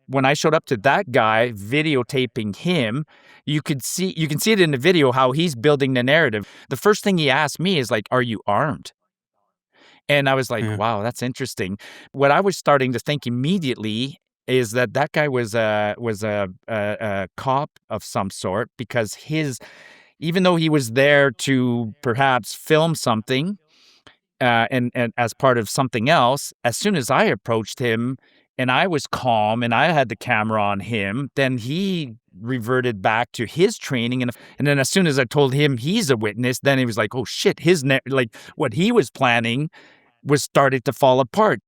when I showed up to that guy videotaping him, you can see it in the video how he's building the narrative. The first thing he asked me is like, "Are you armed?" And I was like, Yeah. "Wow, that's interesting." What I was starting to think immediately is that guy was a cop of some sort, because even though he was there to perhaps film something, and as part of something else, as soon as I approached him and I was calm and I had the camera on him, then he reverted back to his training. And then as soon as I told him he's a witness, then he was like, "Oh shit, like what he was planning was started to fall apart."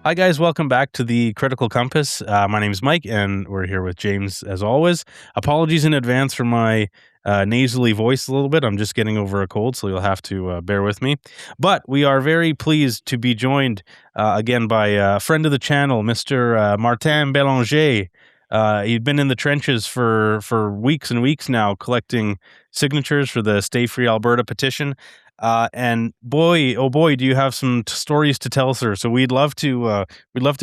Hi, guys. Welcome back to the Critical Compass. My name is Mike, and we're here with James, as always. Apologies in advance for my nasally voice a little bit. I'm just getting over a cold, so you'll have to bear with me. But we are very pleased to be joined again by a friend of the channel, Mr. Martin Bélanger. He's been in the trenches for weeks and weeks now, collecting signatures for the Stay Free Alberta petition. And boy, oh boy, do you have some stories to tell, sir. So we'd love to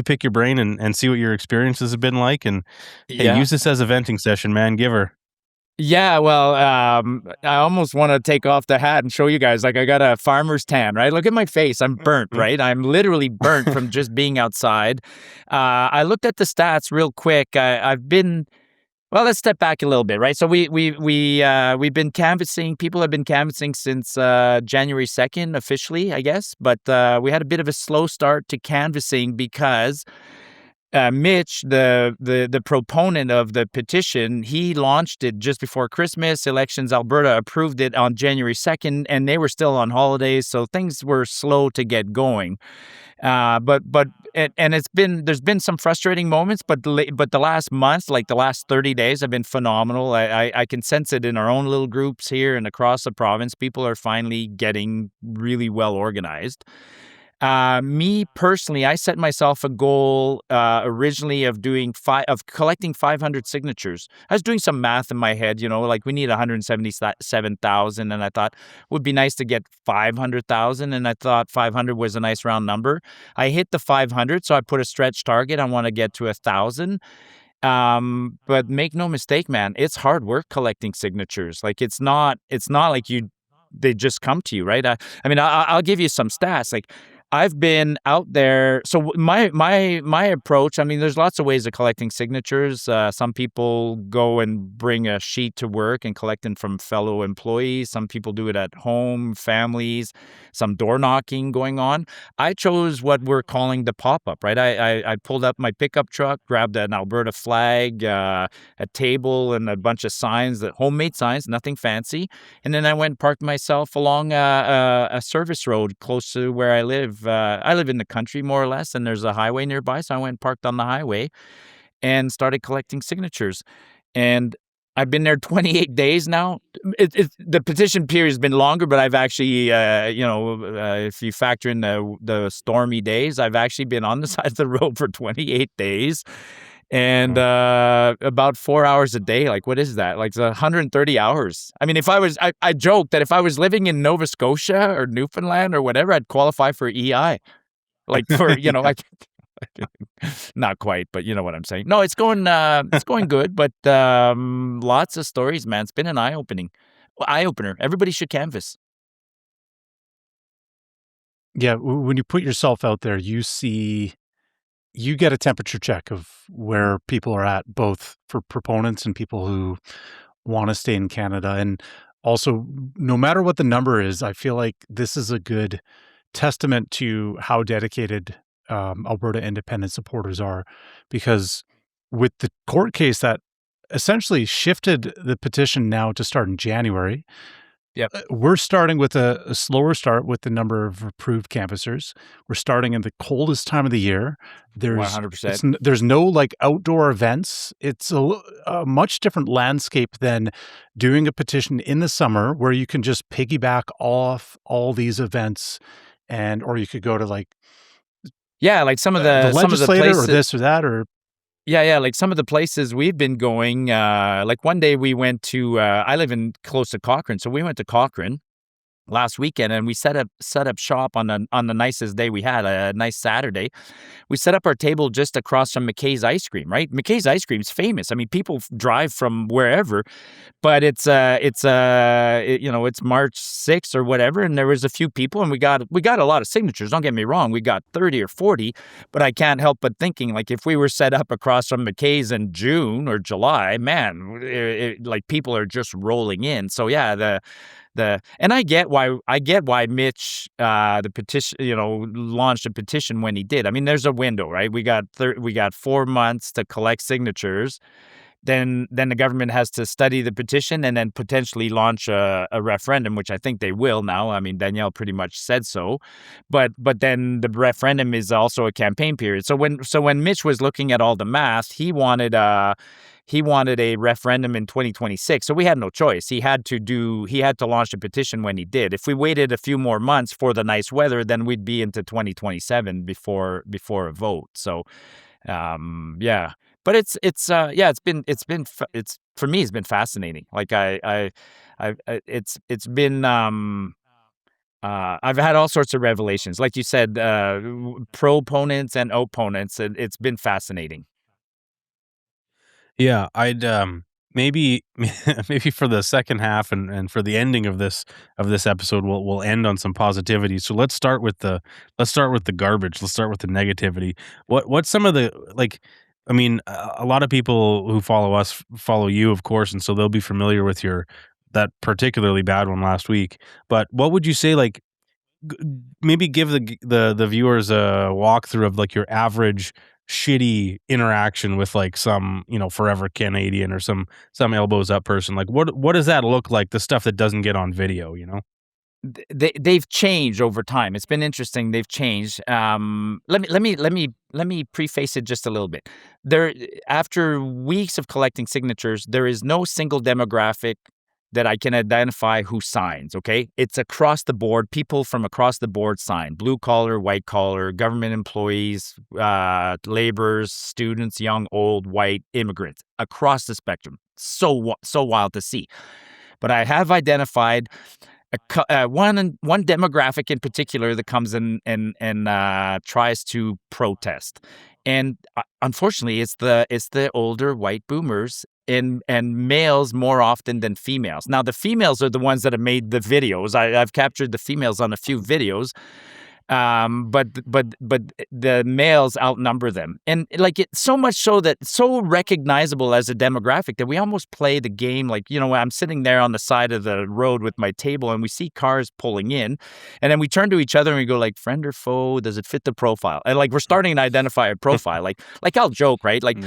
pick your brain and see what your experiences have been like. And hey, use this as a venting session, man. Give her. Yeah, well, I almost want to take off the hat and show you guys, like, I got a farmer's tan, right? Look at my face. I'm burnt, right? I'm literally burnt from just being outside. I looked at the stats real quick. Well, let's step back a little bit, right? So we've been canvassing. People have been canvassing since January 2nd, officially, I guess. But we had a bit of a slow start to canvassing because Mitch, the proponent of the petition, he launched it just before Christmas. Elections Alberta approved it on January 2nd, and they were still on holidays, so things were slow to get going. But there's been some frustrating moments, but the last month, like the last 30 days, have been phenomenal. I can sense it in our own little groups here and across the province. People are finally getting really well organized. Me personally, I set myself a goal originally of collecting 500 signatures. I was doing some math in my head, like we need 177,000, and I thought it would be nice to get 500,000, and I thought 500 was a nice round number. I hit the 500, so I put a stretch target. I want to get to 1,000. But make no mistake, man, it's hard work collecting signatures. Like it's not like they just come to you, right? I'll give you some stats. Like, I've been out there. So my approach, there's lots of ways of collecting signatures. Some people go and bring a sheet to work and collect them from fellow employees. Some people do it at home, families, some door knocking going on. I chose what we're calling the pop-up, right? I pulled up my pickup truck, grabbed an Alberta flag, a table, and a bunch of signs, homemade signs, nothing fancy. And then I went and parked myself along a service road close to where I live. I live in the country, more or less, and there's a highway nearby, so I went and parked on the highway and started collecting signatures. And I've been there 28 days now. The petition period has been longer, but I've actually, if you factor in the stormy days, I've actually been on the side of the road for 28 days. And about 4 hours a day. Like, what is that? Like 130 hours. I joke that if I was living in Nova Scotia or Newfoundland or whatever, I'd qualify for EI. Like for, not quite, but you know what I'm saying. No, it's going good, but lots of stories, man. It's been an eye-opener. Everybody should canvass. Yeah, when you put yourself out there, you get a temperature check of where people are at, both for proponents and people who want to stay in Canada. And also, no matter what the number is, I feel like this is a good testament to how dedicated Alberta independent supporters are, because with the court case that essentially shifted the petition now to start in January, Yep. We're starting with a slower start with the number of approved canvassers. We're starting in the coldest time of the year. There's 100%. There's no like outdoor events. It's a much different landscape than doing a petition in the summer, where you can just piggyback off all these events, or you could go to like some of the legislator places, or this or that, or Yeah. Like some of the places we've been going, like one day we went to, I live in close to Cochrane. So we went to Cochrane last weekend and we set up shop on the nicest day we had, a nice Saturday. We set up our table just across from McKay's Ice Cream, right? McKay's Ice Cream's famous. I mean, people drive from wherever, but it's March 6th or whatever, and there was a few people, and we got a lot of signatures. Don't get me wrong, we got 30 or 40, but I can't help but thinking, like, if we were set up across from McKay's in June or July, man, like people are just rolling in. So yeah, and I get why Mitch the petition launched a petition when he did. I mean, there's a window, right? We got 4 months to collect signatures. Then the government has to study the petition and then potentially launch a referendum, which I think they will now. I mean, Danielle pretty much said so, but then the referendum is also a campaign period. So when Mitch was looking at all the math, he wanted a referendum in 2026. So we had no choice. He had to launch a petition when he did. If we waited a few more months for the nice weather, then we'd be into 2027 before a vote. So yeah. But it's for me, it's been fascinating. Like it's been I've had all sorts of revelations. Like you said, proponents and opponents. It's been fascinating. Yeah, I'd maybe maybe for the second half and for the ending of this episode, we'll end on some positivity. So let's start with the garbage. Let's start with the negativity. What's some of the, like, I mean, a lot of people who follow us follow you, of course, and so they'll be familiar with that particularly bad one last week. But what would you say, like, maybe give the viewers a walkthrough of like your average shitty interaction with like some forever Canadian or some elbows up person? Like what does that look like? The stuff that doesn't get on video, They've changed over time. It's been interesting. They've changed. Let me preface it just a little bit. After weeks of collecting signatures, there is no single demographic that I can identify who signs, okay? It's across the board. People from across the board sign. Blue collar, white collar, government employees, laborers, students, young, old, white, immigrants, across the spectrum. So wild to see. But I have identified one demographic in particular that comes in and tries to protest. And unfortunately, it's the older white boomers and males more often than females. Now, the females are the ones that have made the videos. I've captured the females on a few videos, but the males outnumber them, and like it so much so that so recognizable as a demographic that we almost play the game. Like, I'm sitting there on the side of the road with my table, and we see cars pulling in, and then we turn to each other and we go like, friend or foe? Does it fit the profile? And like we're starting to identify a profile. like I'll joke, right? Like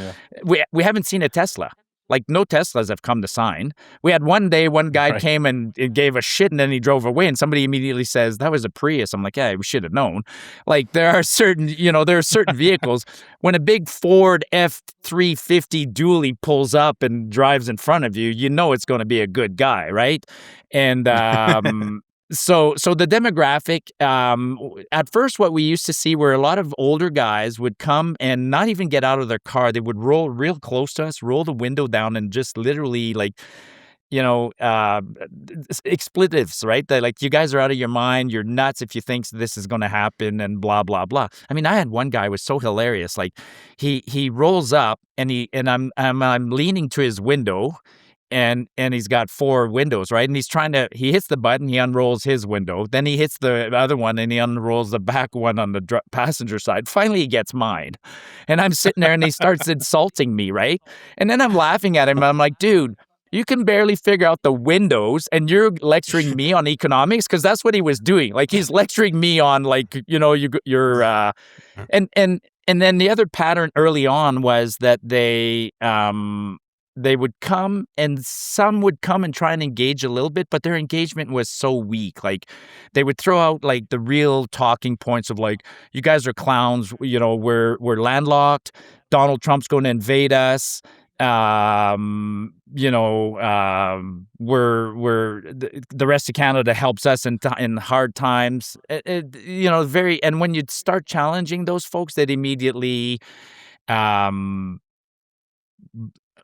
we haven't seen a Tesla. Like no Teslas have come to sign. We had one day, one guy came and gave a shit and then he drove away and somebody immediately says, that was a Prius. I'm like, yeah, we should have known. Like there are certain vehicles, when a big Ford F-350 dually pulls up and drives in front of you, it's going to be a good guy, right? And So the demographic, at first what we used to see were a lot of older guys would come and not even get out of their car. They would roll real close to us, roll the window down and just literally like, expletives, right? They're like, you guys are out of your mind. You're nuts if you think this is going to happen and blah, blah, blah. I mean, I had one guy who was so hilarious. Like he rolls up and I'm leaning to his window. And he's got 4 windows, right? And he hits the button, he unrolls his window. Then he hits the other one and he unrolls the back one on the passenger side. Finally, he gets mine. And I'm sitting there and he starts insulting me, right? And then I'm laughing at him. And I'm like, dude, you can barely figure out the windows and you're lecturing me on economics? Because that's what he was doing. Like he's lecturing me on like, and then the other pattern early on was that they would come and some would come and try and engage a little bit, but their engagement was so weak. Like they would throw out like the real talking points of like, you guys are clowns. We're landlocked. Donald Trump's going to invade us. We're the rest of Canada helps us in hard times. And when you start challenging those folks, that immediately,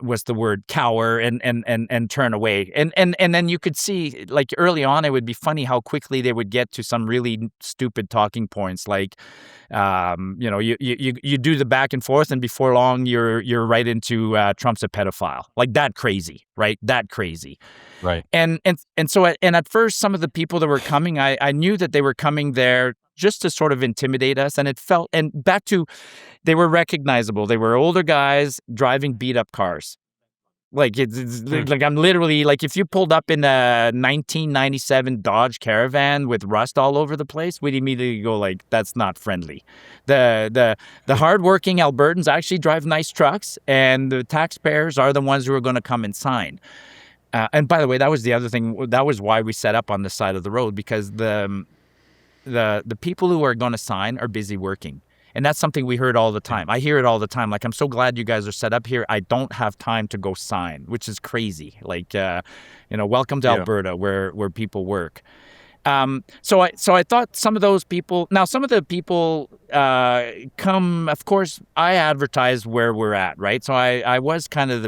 what's the word, cower and turn away. And then you could see, like, early on, it would be funny how quickly they would get to some really stupid talking points, like, you do the back and forth, and before long you're right into Trump's a pedophile, like that crazy, right? That crazy. Right. And so at first, some of the people that were coming, I knew that they were coming there just to sort of intimidate us, and it felt, and back to, they were recognizable. They were older guys driving beat up cars. Like, like, I'm literally, like, if you pulled up in a 1997 Dodge Caravan with rust all over the place, we'd immediately go like, that's not friendly. The hardworking Albertans actually drive nice trucks, and the taxpayers are the ones who are going to come and sign. And by the way, that was the other thing. That was why we set up on the side of the road, because the people who are going to sign are busy working. And that's something we heard all the time. I hear it all the time. Like, I'm so glad you guys are set up here. I don't have time to go sign, which is crazy. Like, welcome to Alberta, where people work. So I thought some of those people. Now, some of the people come. Of course, I advertised where we're at, right? So I was kind of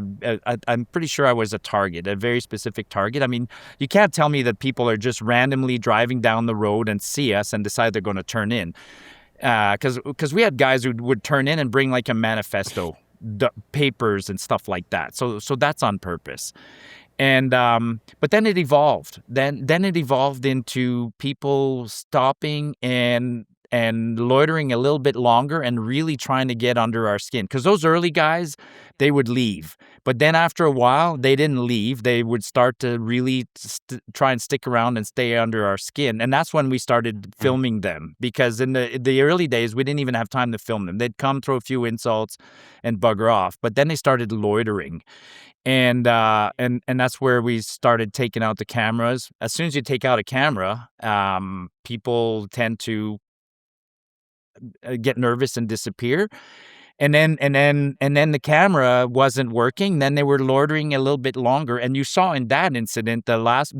I'm pretty sure I was a target, a very specific target. I mean, you can't tell me that people are just randomly driving down the road and see us and decide they're going to turn in. Because we had guys who would turn in and bring like a manifesto, papers and stuff like that. So that's on purpose. And but then it evolved. Then it evolved into people stopping and loitering a little bit longer and really trying to get under our skin. Because those early guys, they would leave. But then after a while, they didn't leave. They would start to really try and stick around and stay under our skin. And that's when we started filming them. Because in the early days, we didn't even have time to film them. They'd come, throw a few insults, and bugger off. But then they started loitering. And that's where we started taking out the cameras. As soon as you take out a camera, people tend to get nervous and disappear. And then the camera wasn't working. Then they were loitering a little bit longer. And you saw in that incident, the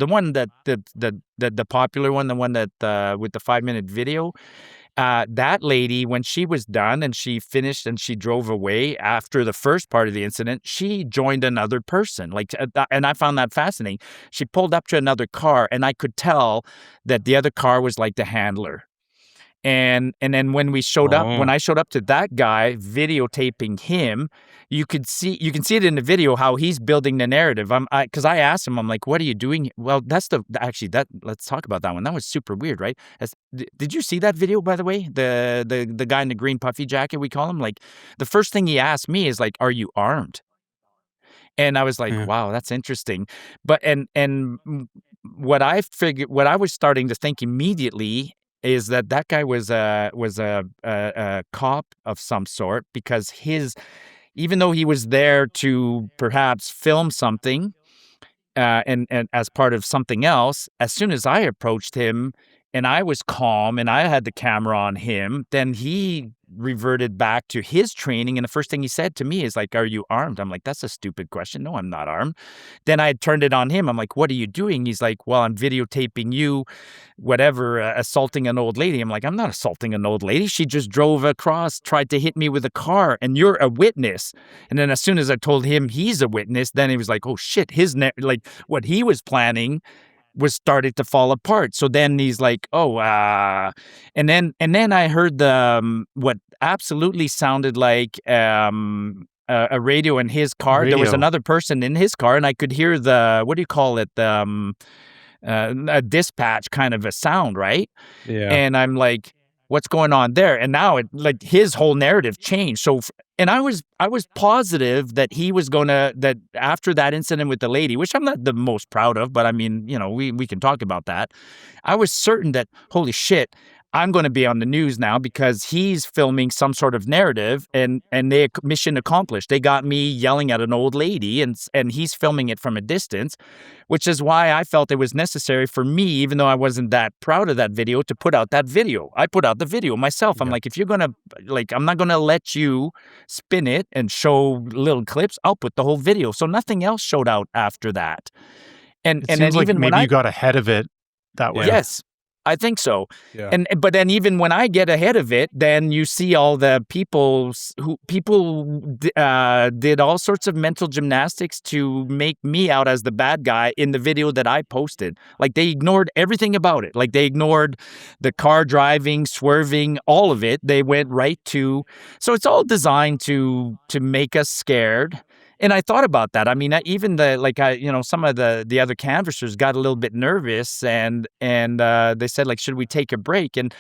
one that the popular one, the one that with the 5-minute video, that lady, when she was done and she finished and she drove away after the first part of the incident, she joined another person. Like, and I found that fascinating. She pulled up to another car, and I could tell that the other car was like the handler. And then when I showed up to that guy videotaping him, you can see it in the video how he's building the narrative. Because I asked him, I'm like, what are you doing? Well, let's talk about that one. That was super weird, right? Did you see that video, by the way? The guy in the green puffy jacket, we call him. Like, the first thing he asked me is like, are you armed? And I was like, wow, that's interesting. But and what I was starting to think immediately is that guy was a cop of some sort, because even though he was there to perhaps film something and as part of something else, as soon as I approached him and I was calm and I had the camera on him, then he reverted back to his training. And the first thing he said to me is like, are you armed? I'm like, that's a stupid question. No, I'm not armed. Then I turned it on him. I'm like, what are you doing? He's like, well, I'm videotaping you, whatever, assaulting an old lady. I'm like, I'm not assaulting an old lady. She just drove across, tried to hit me with a car, and you're a witness. And then as soon as I told him he's a witness, then he was like, oh shit, like what he was planning was started to fall apart. So then he's like, and then I heard what absolutely sounded like a radio in his car. There was another person in his car, and I could hear what do you call it? A dispatch kind of a sound, right? Yeah. And I'm like, what's going on there? And now like his whole narrative changed. So, and I was positive that he was that after that incident with the lady, which I'm not the most proud of, but I mean, we can talk about that. I was certain that, holy shit, I'm going to be on the news now because he's filming some sort of narrative, and they mission accomplished. They got me yelling at an old lady, and he's filming it from a distance, which is why I felt it was necessary for me, even though I wasn't that proud of that video, to put out that video. I put out the video myself. I'm like, if you're going to, like, I'm not going to let you spin it and show little clips. I'll put the whole video. So nothing else showed out after that. And it seems then like even maybe you got ahead of it that way. Yes. I think so. Yeah. But then even when I get ahead of it, then you see all the people did all sorts of mental gymnastics to make me out as the bad guy in the video that I posted. Like they ignored everything about it. Like they ignored the car driving, swerving, all of it. They went right to. So it's all designed to make us scared. And I thought about that. I mean, even some of the other canvassers got a little bit nervous, and they said, like, should we take a break? And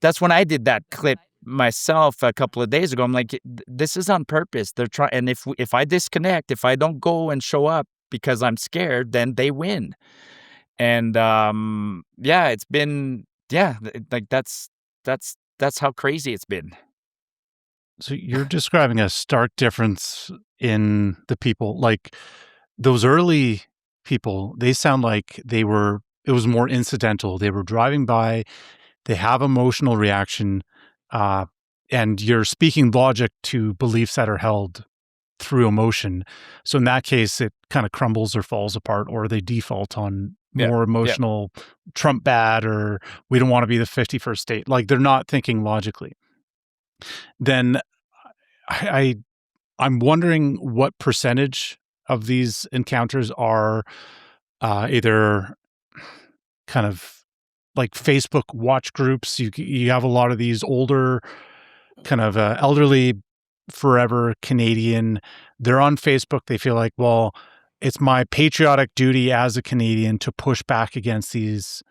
that's when I did that clip myself a couple of days ago. I'm like, this is on purpose. They're trying, and if I disconnect, if I don't go and show up because I'm scared, then they win. And it's been like that's how crazy it's been. So you're describing a stark difference in the people. Like those early people, they sound like it was more incidental. They were driving by, they have emotional reaction, and you're speaking logic to beliefs that are held through emotion. So in that case, it kind of crumbles or falls apart, or they default on more emotional Trump bad, or we don't want to be the 51st state. Like they're not thinking logically. Then I'm wondering what percentage of these encounters are either kind of like Facebook watch groups. You have a lot of these older, kind of elderly, forever Canadian. They're on Facebook. They feel like, well, it's my patriotic duty as a Canadian to push back against these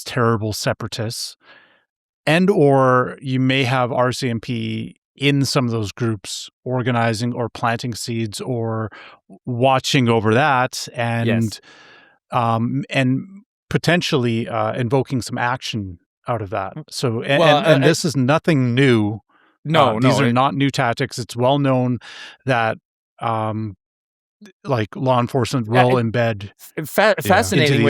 terrible separatists. And or you may have RCMP in some of those groups organizing or planting seeds or watching over that and potentially invoking some action out of that. So, and this is nothing new. These are not new tactics. It's well known that like law enforcement will embed. Fascinating.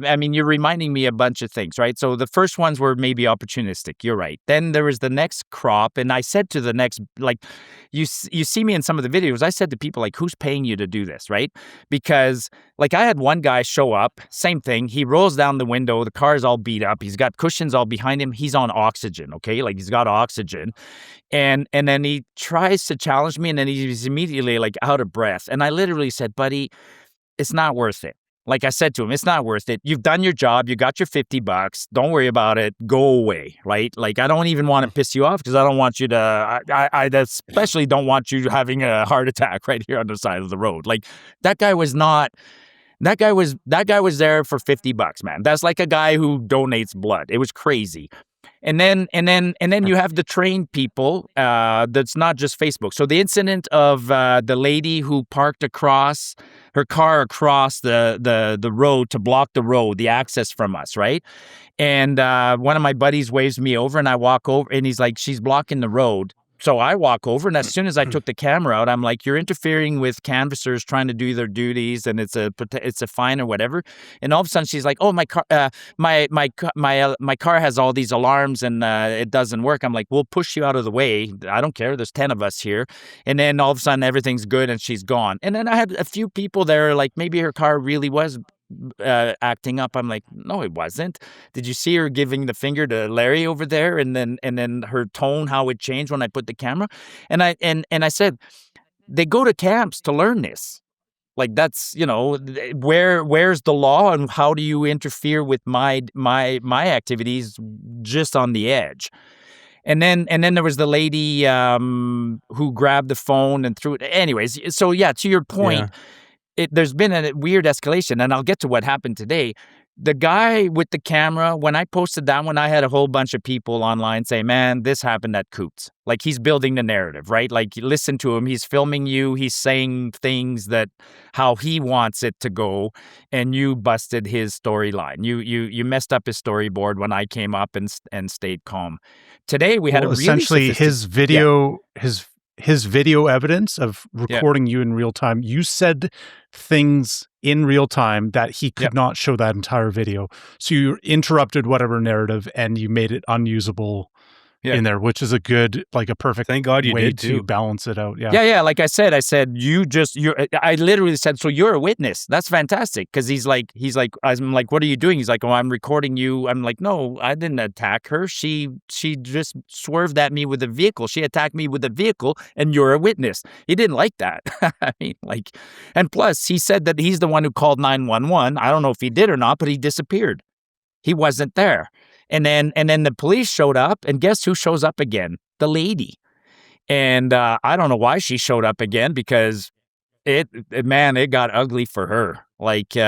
I mean, you're reminding me a bunch of things, right? So the first ones were maybe opportunistic. You're right. Then there was the next crop. And I said to the next, like, you see me in some of the videos, I said to people, like, who's paying you to do this, right? Because, like, I had one guy show up, same thing. He rolls down the window. The car's all beat up. He's got cushions all behind him. He's on oxygen, okay? Like, he's got oxygen. And then he tries to challenge me, and then he's immediately, like, out of breath. And I literally said, buddy, it's not worth it. Like I said to him, it's not worth it. You've done your job. You got your $50. Don't worry about it. Go away, right? Like, I don't even want to piss you off because I don't want you to, I especially don't want you having a heart attack right here on the side of the road. Like, that guy was there for $50, man. That's like a guy who donates blood. It was crazy. And then you have the trained people. That's not just Facebook. So the incident of the lady who parked her car across the road to block the road, the access from us, right? And one of my buddies waves me over, and I walk over, and he's like, "She's blocking the road." So I walk over, and as soon as I took the camera out, I'm like, "You're interfering with canvassers trying to do their duties, and it's a fine or whatever." And all of a sudden, she's like, "Oh, my car, my car has all these alarms, and it doesn't work." I'm like, "We'll push you out of the way. I don't care. There's 10 of us here." And then all of a sudden, everything's good, and she's gone. And then I had a few people there, like maybe her car really was acting up. I'm like, no, it wasn't. Did you see her giving the finger to Larry over there? And then her tone, how it changed when I put the camera. And I said, they go to camps to learn this. Like, that's, where's the law, and how do you interfere with my activities just on the edge? And then there was the lady who grabbed the phone and threw it. Anyways, so yeah, to your point. Yeah. There's been a weird escalation, and I'll get to what happened today. The guy with the camera, when I posted that one, I had a whole bunch of people online say, "Man, this happened at Coots." Like, he's building the narrative, right? Like, listen to him. He's filming you. He's saying things that how he wants it to go, and you busted his storyline. You messed up his storyboard when I came up and stayed calm. Today we had a really essentially his video his video evidence of recording you in real time. You said things in real time that he could not show that entire video. So you interrupted whatever narrative and you made it unusable in there, which is a perfect Thank God you way did, to too. balance it out. Yeah. Like I said, I literally said, so you're a witness. That's fantastic. Cause he's like, I'm like, what are you doing? He's like, oh, I'm recording you. I'm like, no, I didn't attack her. She just swerved at me with a vehicle. She attacked me with a vehicle and you're a witness. He didn't like that. I mean, like, and plus he said that he's the one who called 911. I don't know if he did or not, but he disappeared. He wasn't there. And then the police showed up, and guess who shows up again? The lady. And I don't know why she showed up again, because it got ugly for her. Like, here's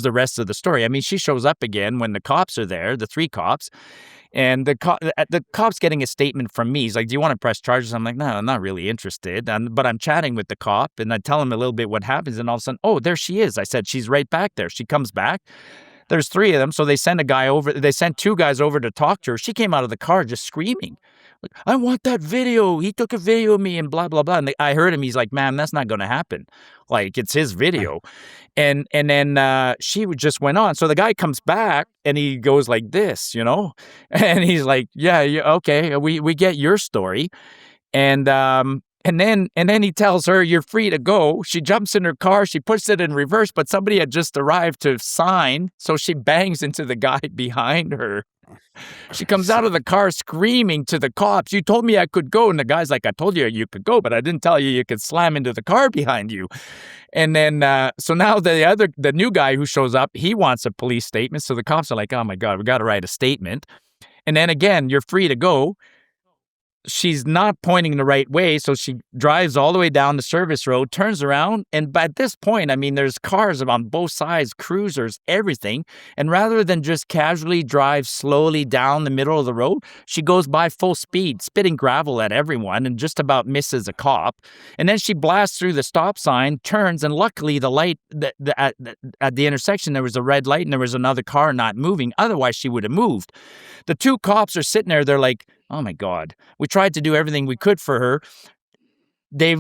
the rest of the story. I mean, she shows up again when the cops are there, the 3 cops, and the cop's getting a statement from me. He's like, do you want to press charges? I'm like, no, I'm not really interested. But I'm chatting with the cop, and I tell him a little bit what happens, and all of a sudden, oh, there she is. I said, she's right back there. She comes back. There's 3 of them, so they sent 2 guys over to talk to her. She came out of the car just screaming, like, I want that video. He took a video of me and blah, blah, blah. And I heard him. He's like, ma'am, that's not going to happen. Like, it's his video. And then she just went on. So the guy comes back and he goes like this, and he's like, yeah, okay, we get your story. And then he tells her, you're free to go. She jumps in her car. She puts it in reverse, but somebody had just arrived to sign. So she bangs into the guy behind her. She comes out of the car screaming to the cops, you told me I could go. And the guy's like, I told you you could go, but I didn't tell you could slam into the car behind you. And then, so now the new guy who shows up, he wants a police statement. So the cops are like, oh my God, we got to write a statement. And then again, you're free to go. She's not pointing the right way, so she drives all the way down the service road, turns around, and by this point, I mean, there's cars on both sides, cruisers, everything, and rather than just casually drive slowly down the middle of the road, she goes by full speed, spitting gravel at everyone, and just about misses a cop, and then she blasts through the stop sign, turns, and luckily the light, at the intersection, there was a red light, and there was another car not moving, otherwise she would have moved. The 2 cops are sitting there, they're like, oh my God, we tried to do everything we could for her. They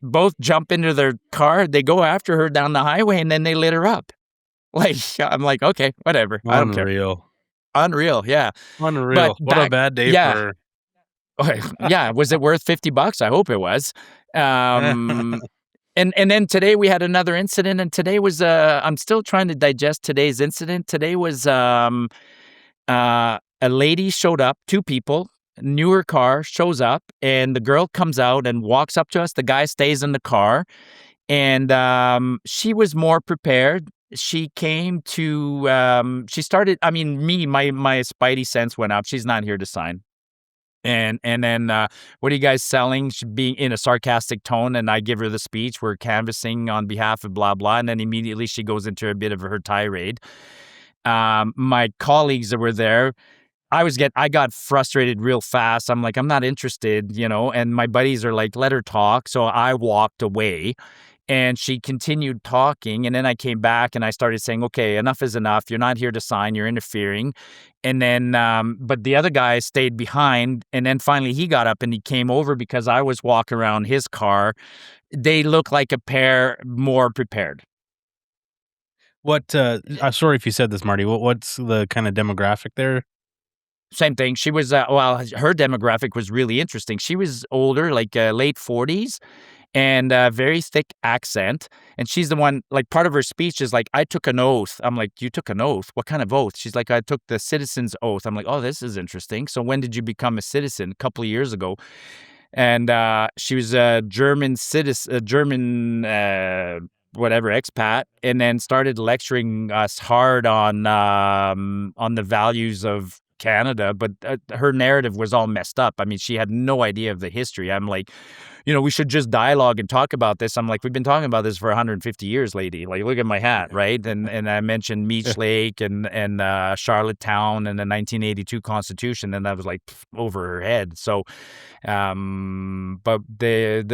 both jump into their car, they go after her down the highway, and then they lit her up. Like, I'm like, okay, whatever. I don't care. Unreal, yeah. Unreal. What a bad day for her. Yeah, was it worth $50? I hope it was. And then today we had another incident, and today was I'm still trying to digest today's incident. Today was a lady showed up, 2 people, newer car, shows up, and the girl comes out and walks up to us. The guy stays in the car, and she was more prepared. She came to, she started, I mean, my spidey sense went up. She's not here to sign. And then, what are you guys selling? She being in a sarcastic tone, and I give her the speech. We're canvassing on behalf of blah, blah, and then immediately she goes into a bit of her tirade. My colleagues that were there, I got frustrated real fast. I'm like, I'm not interested, and my buddies are like, let her talk. So I walked away, and she continued talking. And then I came back and I started saying, okay, enough is enough. You're not here to sign. You're interfering. And then, but the other guy stayed behind. And then finally he got up and he came over because I was walking around his car. They look like a pair more prepared. What, sorry if you said this, Marty, what's the kind of demographic there? Same thing. She was, her demographic was really interesting. She was older, like late 40s, and very thick accent. And she's the one, like, part of her speech is like, I took an oath. I'm like, you took an oath? What kind of oath? She's like, I took the citizen's oath. I'm like, oh, this is interesting. So when did you become a citizen? A couple of years ago. And she was a German citizen, whatever, expat, and then started lecturing us hard on the values of Canada, but her narrative was all messed up. I mean, she had no idea of the history. I'm like, we should just dialogue and talk about this. I'm like, we've been talking about this for 150 years, lady. Like, look at my hat, right? And I mentioned Meech Lake and Charlottetown and the 1982 Constitution, and that was like over her head. So, but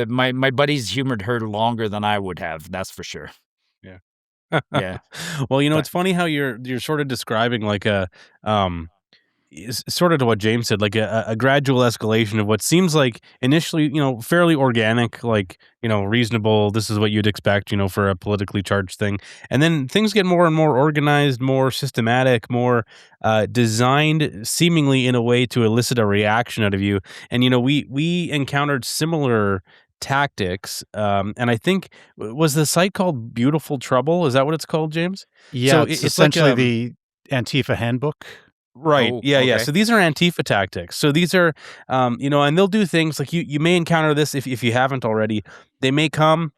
my buddies humored her longer than I would have. That's for sure. Yeah. Yeah. Well, it's funny how you're sort of describing like a sort of to what James said, like a gradual escalation of what seems like initially, fairly organic, like, reasonable. This is what you'd expect, for a politically charged thing. And then things get more and more organized, more systematic, more designed seemingly in a way to elicit a reaction out of you. And, we encountered similar tactics. And I think, was the site called Beautiful Trouble? Is that what it's called, James? Yeah, So it's it's like, essentially the Antifa handbook. right. Oh, Yeah. Yeah. okay. So these are Antifa tactics. So these are, and they'll do things like you may encounter this if you haven't already. They may come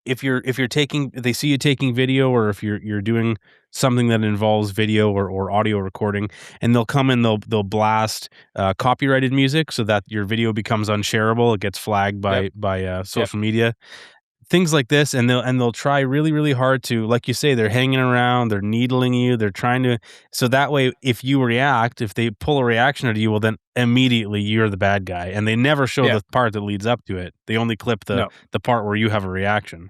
if they see you taking video, or if you're doing something that involves video or audio recording, and they'll come and they'll blast copyrighted music so that your video becomes unshareable. It gets flagged Yep. by social media. Things like this, and they'll try really, really hard to, like you say, they're hanging around, they're needling you, they're trying to, so that way, if you react, if they pull a reaction out of you, well, then immediately you're the bad guy, and they never show Yeah. the part that leads up to it. They only clip No. the part where you have a reaction.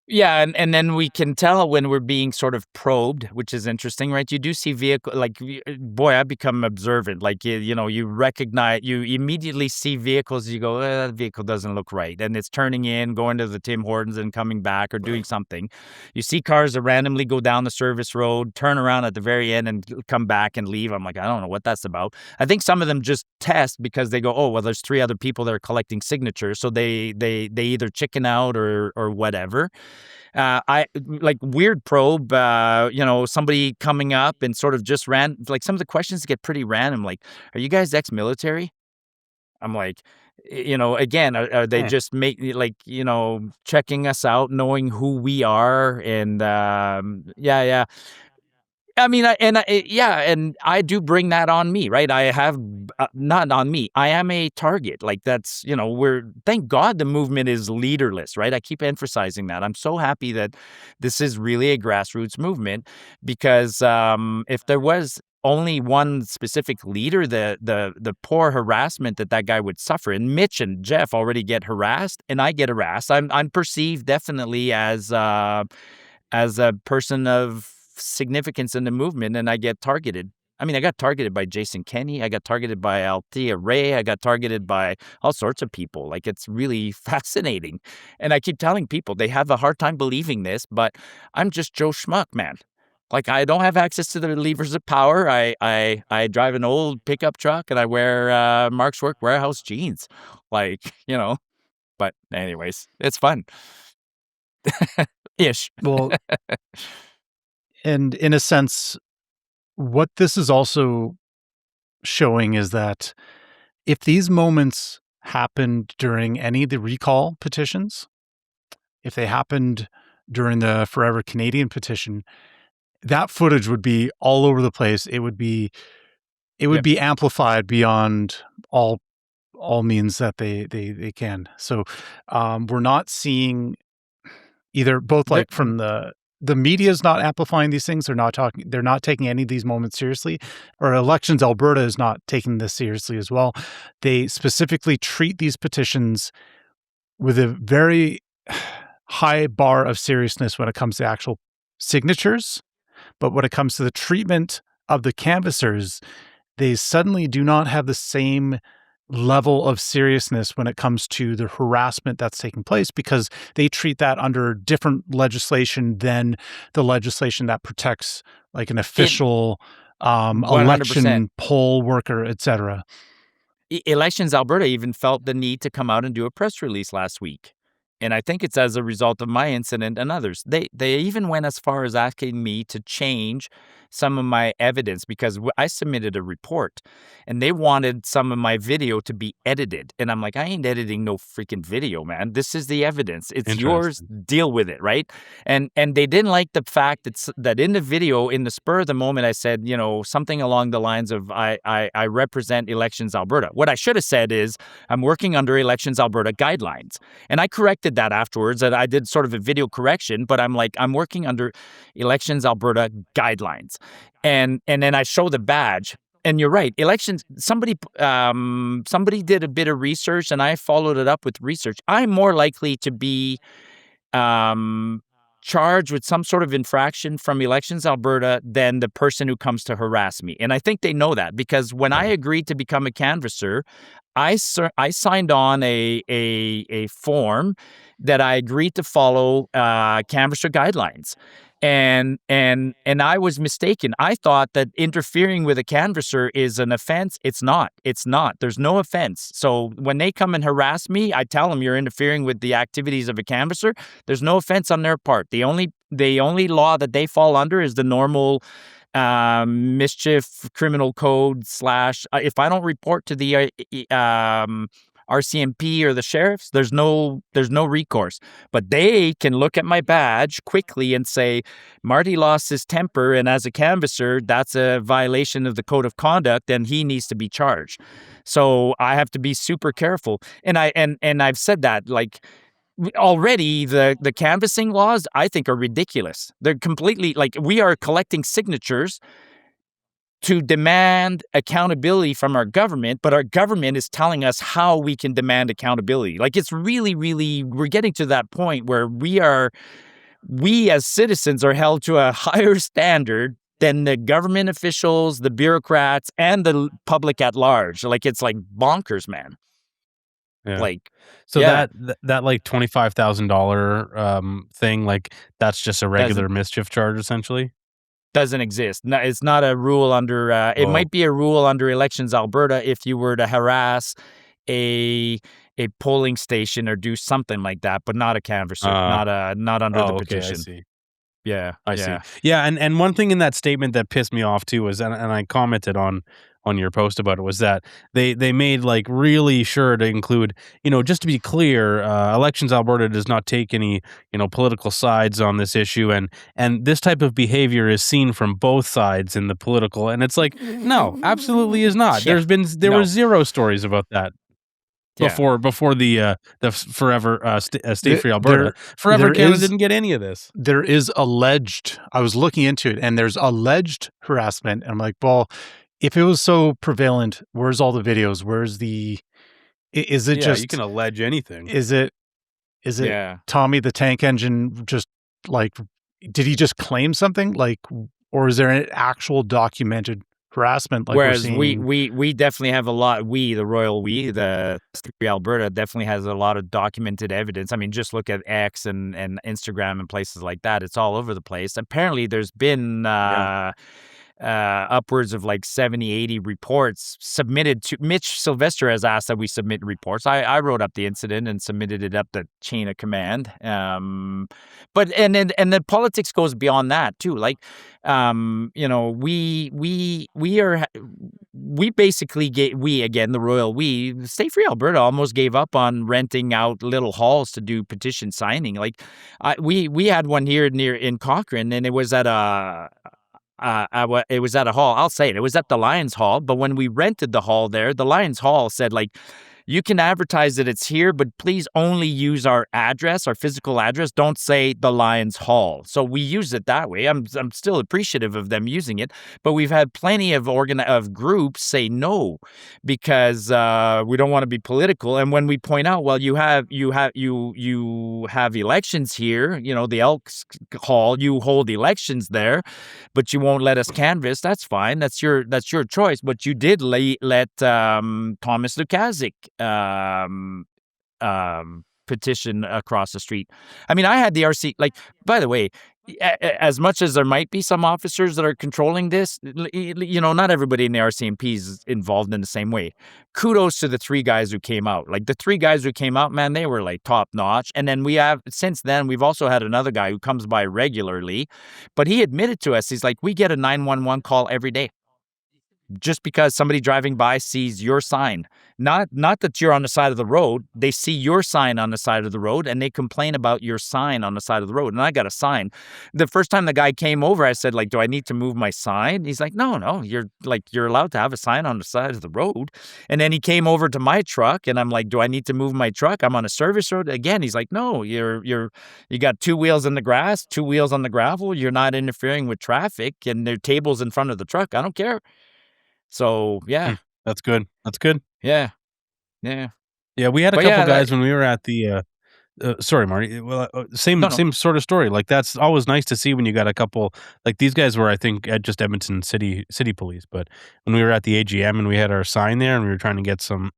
Yeah, and then we can tell when we're being sort of probed, which is interesting, right? You do see vehicle, like, boy, I've become observant. Like, you recognize, you immediately see vehicles, you go, that vehicle doesn't look right. And it's turning in, going to the Tim Hortons and coming back or doing something. You see cars that randomly go down the service road, turn around at the very end and come back and leave. I'm like, I don't know what that's about. I think some of them just test because they go, oh, well, there's 3 other people that are collecting signatures. So they either chicken out or whatever. I like weird probe, somebody coming up and sort of just like some of the questions get pretty random. Like, are you guys ex-military? I'm like, again, are they just checking us out, knowing who we are? And yeah. I mean, and I do bring that on me, right? I have not on me. I am a target. Like that's, thank God the movement is leaderless, right? I keep emphasizing that. I'm so happy that this is really a grassroots movement because if there was only one specific leader, the poor harassment that guy would suffer, and Mitch and Jeff already get harassed, and I get harassed. I'm perceived definitely as a person of significance in the movement, and I get targeted. I mean, I got targeted by Jason Kenney. I got targeted by Althea Ray. I got targeted by all sorts of people. Like, it's really fascinating. And I keep telling people they have a hard time believing this, but I'm just Joe Schmuck, man. Like, I don't have access to the levers of power. I drive an old pickup truck and I wear Mark's Work Warehouse jeans. Like, but anyways, it's fun. Ish. Well, and in a sense, what this is also showing is that if these moments happened during any of the recall petitions, if they happened during the Forever Canadian petition, that footage would be all over the place. It would be amplified beyond all means that they can. So we're not seeing either both, like, from the media is not amplifying these things. They're not taking any of these moments seriously, or Elections Alberta is not taking this seriously as well. They specifically treat these petitions with a very high bar of seriousness when it comes to actual signatures. But when it comes to the treatment of the canvassers, they suddenly do not have the same level of seriousness when it comes to the harassment that's taking place, because they treat that under different legislation than the legislation that protects, like, an official election poll worker, etc. Elections Alberta even felt the need to come out and do a press release last week. And I think it's as a result of my incident and others. They even went as far as asking me to change some of my evidence because I submitted a report and they wanted some of my video to be edited. And I'm like, I ain't editing no freaking video, man. This is the evidence. It's yours. Deal with it, right? And they didn't like the fact that in the video, in the spur of the moment, I said, something along the lines of I represent Elections Alberta. What I should have said is I'm working under Elections Alberta guidelines. And I corrected that afterwards. And I did sort of a video correction, but I'm like, I'm working under Elections Alberta guidelines. And then I show the badge. And you're right. Elections, somebody did a bit of research and I followed it up with research. I'm more likely to be charged with some sort of infraction from Elections Alberta than the person who comes to harass me. And I think they know that, because when I agreed to become a canvasser, I signed on a form that I agreed to follow canvasser guidelines. And I was mistaken. I thought that interfering with a canvasser is an offense. It's not. There's no offense. So when they come and harass me, I tell them, you're interfering with the activities of a canvasser. There's no offense on their part. The only law that they fall under is the normal mischief criminal code / if I don't report to the RCMP or the sheriffs, there's no recourse. But they can look at my badge quickly and say, Marty lost his temper, and as a canvasser, that's a violation of the code of conduct, and he needs to be charged. So I have to be super careful. And I've said that, like, already the canvassing laws, I think, are ridiculous. They're completely, like, we are collecting signatures to demand accountability from our government, but our government is telling us how we can demand accountability. Like, it's really, really, we're getting to that point where we as citizens are held to a higher standard than the government officials, the bureaucrats, and the public at large. Like, it's like bonkers, man. Yeah. Like, so yeah. that like $25,000 thing, like, that's just a regular mischief charge, essentially. Doesn't exist. No, it's not a rule under. It might be a rule under Elections Alberta if you were to harass a polling station or do something like that, but not a canvasser. Not under the petition. I see. Yeah, I see. Yeah, and one thing in that statement that pissed me off too was, and I commented on your post about it, was that they made, like, really sure to include, just to be clear, Elections Alberta does not take any, political sides on this issue, and this type of behavior is seen from both sides in the political, and it's like, no, absolutely is not. Yeah. There were zero stories about that before the Forever Stay Free Alberta. Forever Canada didn't get any of this. There is alleged, I was looking into it, and there's alleged harassment, and I'm like, well, if it was so prevalent, where's all the videos? Where's the? Is it just? You can allege anything. Is it? Tommy the Tank Engine just, like? Did he just claim something, like, or is there an actual documented harassment? Like, whereas we definitely have a lot. The royal the Alberta definitely has a lot of documented evidence. I mean, just look at X and Instagram and places like that. It's all over the place. Apparently, there's been upwards of like 70, 80 reports submitted to. Mitch Sylvester has asked that we submit reports. I wrote up the incident and submitted it up the chain of command. But and the politics goes beyond that too. Like, we basically the royal Stay Free Alberta almost gave up on renting out little halls to do petition signing. Like, we had one here in Cochrane, and it was at it was at a hall. I'll say it. It was at the Lions Hall. But when we rented the hall there, the Lions Hall said, like, you can advertise that it's here, but please only use our address, our physical address. Don't say the Lions Hall. So we use it that way. I'm still appreciative of them using it, but we've had plenty of groups say no because we don't want to be political. And when we point out, well, you have elections here, the Elks Hall, you hold elections there, but you won't let us canvass. That's fine. That's your choice. But you did let Thomas Lukazik petition across the street. I mean, I had the RC, like, by the way, as much as there might be some officers that are controlling this, not everybody in the RCMP is involved in the same way. Kudos to the 3 guys who came out. Like, the 3 guys who came out, man, they were like top notch. And then since then, we've also had another guy who comes by regularly, but he admitted to us, he's like, we get a 911 call every day. Just because somebody driving by sees your sign, not that you're on the side of the road, they see your sign on the side of the road and they complain about your sign on the side of the road. And I got a sign. The first time the guy came over, I said, like, do I need to move my sign? He's like, no, you're allowed to have a sign on the side of the road. And then he came over to my truck and I'm like, do I need to move my truck? I'm on a service road. Again, he's like, no, you got 2 wheels in the grass, 2 wheels on the gravel. You're not interfering with traffic and there are tables in front of the truck. I don't care. So, yeah. That's good. Yeah. Yeah, we had a couple guys when we were at the Sorry, Marty. Well, same No. same sort of story. Like that's always nice to see when you got a couple. Like these guys were, I think, at just Edmonton City Police. But when we were at the AGM and we had our sign there and we were trying to get some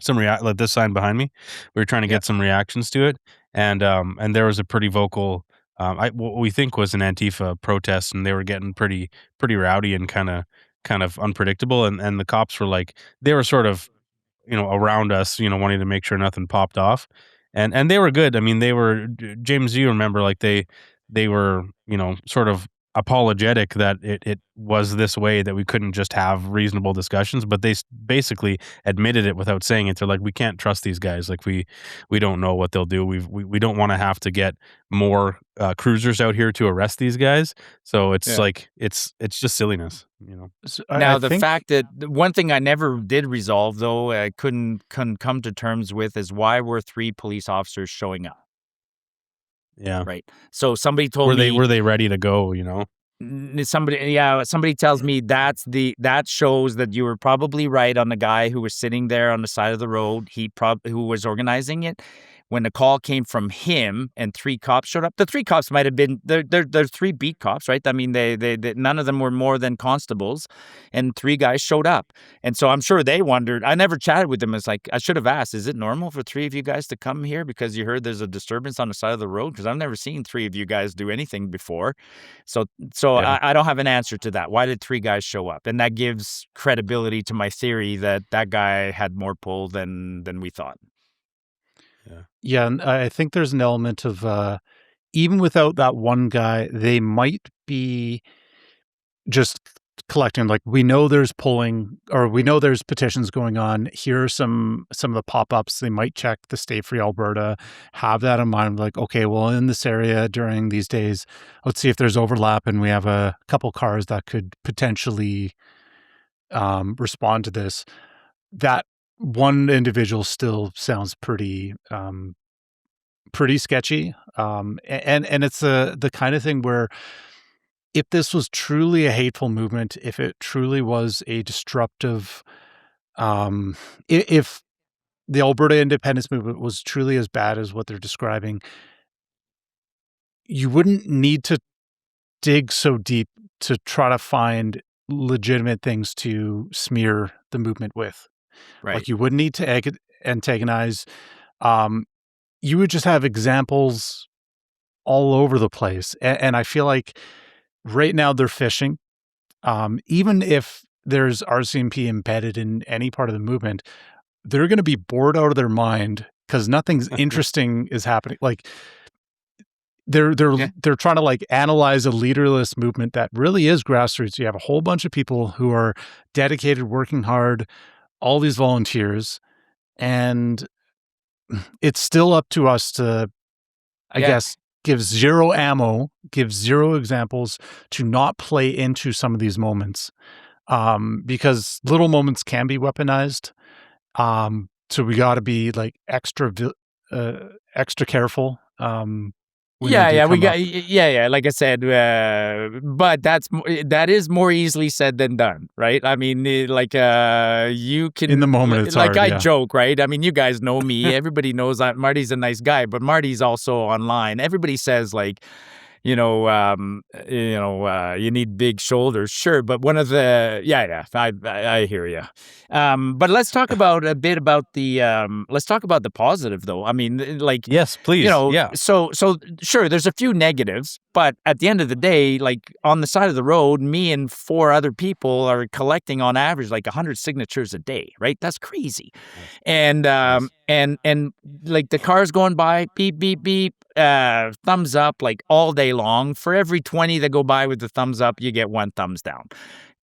like this sign behind me, we were trying to Yeah. get some reactions to it, and there was a pretty vocal. What we think was an Antifa protest, and they were getting pretty rowdy and kind of unpredictable, and the cops were like they were sort of around us, wanting to make sure nothing popped off. And they were good. I mean, they were James, you remember, like they were, sort of apologetic that it was this way, that we couldn't just have reasonable discussions, but they basically admitted it without saying it. They're like, we can't trust these guys. Like we don't know what they'll do. We don't want to have to get more cruisers out here to arrest these guys. So it's like it's just silliness, So Now, I the think fact that one thing I never did resolve, though, I couldn't come to terms with, is why were 3 police officers showing up, Yeah. right? So somebody told me Were they ready to go? somebody tells me that shows that you were probably right on the guy who was sitting there on the side of the road. Who was organizing it. When the call came from him and 3 cops showed up, the 3 cops might have been they're 3 beat cops, right? I mean, they none of them were more than constables, and 3 guys showed up, and so I'm sure they wondered. I never chatted with them. It's like I should have asked, is it normal for 3 of you guys to come here because you heard there's a disturbance on the side of the road? Because I've never seen 3 of you guys do anything before, so Yeah. I don't have an answer to that. Why did 3 guys show up? And that gives credibility to my theory that guy had more pull than we thought. Yeah, and I think there's an element of even without that one guy, they might be just collecting. Like, we know there's polling, or we know there's petitions going on. Here are some of the pop-ups. They might check the Stay Free Alberta, have that in mind. Like, okay, well, in this area during these days, let's see if there's overlap, and we have a couple cars that could potentially respond to this. That one individual still sounds pretty sketchy. And it's the kind of thing where if this was truly a hateful movement, if it truly was a disruptive, if the Alberta independence movement was truly as bad as what they're describing, you wouldn't need to dig so deep to try to find legitimate things to smear the movement with. Right. Like, you wouldn't need to antagonize. You would just have examples all over the place. And I feel like right now they're fishing. Even if there's RCMP embedded in any part of the movement, they're going to be bored out of their mind because nothing's interesting is happening. Like, they're trying to like analyze a leaderless movement that really is grassroots. You have a whole bunch of people who are dedicated, working hard, all these volunteers, and it's still up to us to, I guess, give zero ammo, give zero examples to not play into some of these moments, because little moments can be weaponized. So we got to be like extra careful. Like I said, but that is more easily said than done, right? I mean, you can, in the moment, it's like hard, I joke, right? I mean, you guys know me. Everybody knows that Marty's a nice guy, but Marty's also online. Everybody says like, you need big shoulders, sure. But one of the, I hear you. But let's talk about a bit about let's talk about the positive, though. I mean, like, yes, please. So sure, there's a few negatives, but at the end of the day, like on the side of the road, me and 4 other people are collecting on average like 100 signatures a day, right? That's crazy. And and like the cars going by, beep, beep, beep, thumbs up like all day long. For every 20 that go by with the thumbs up, you get 1 thumbs down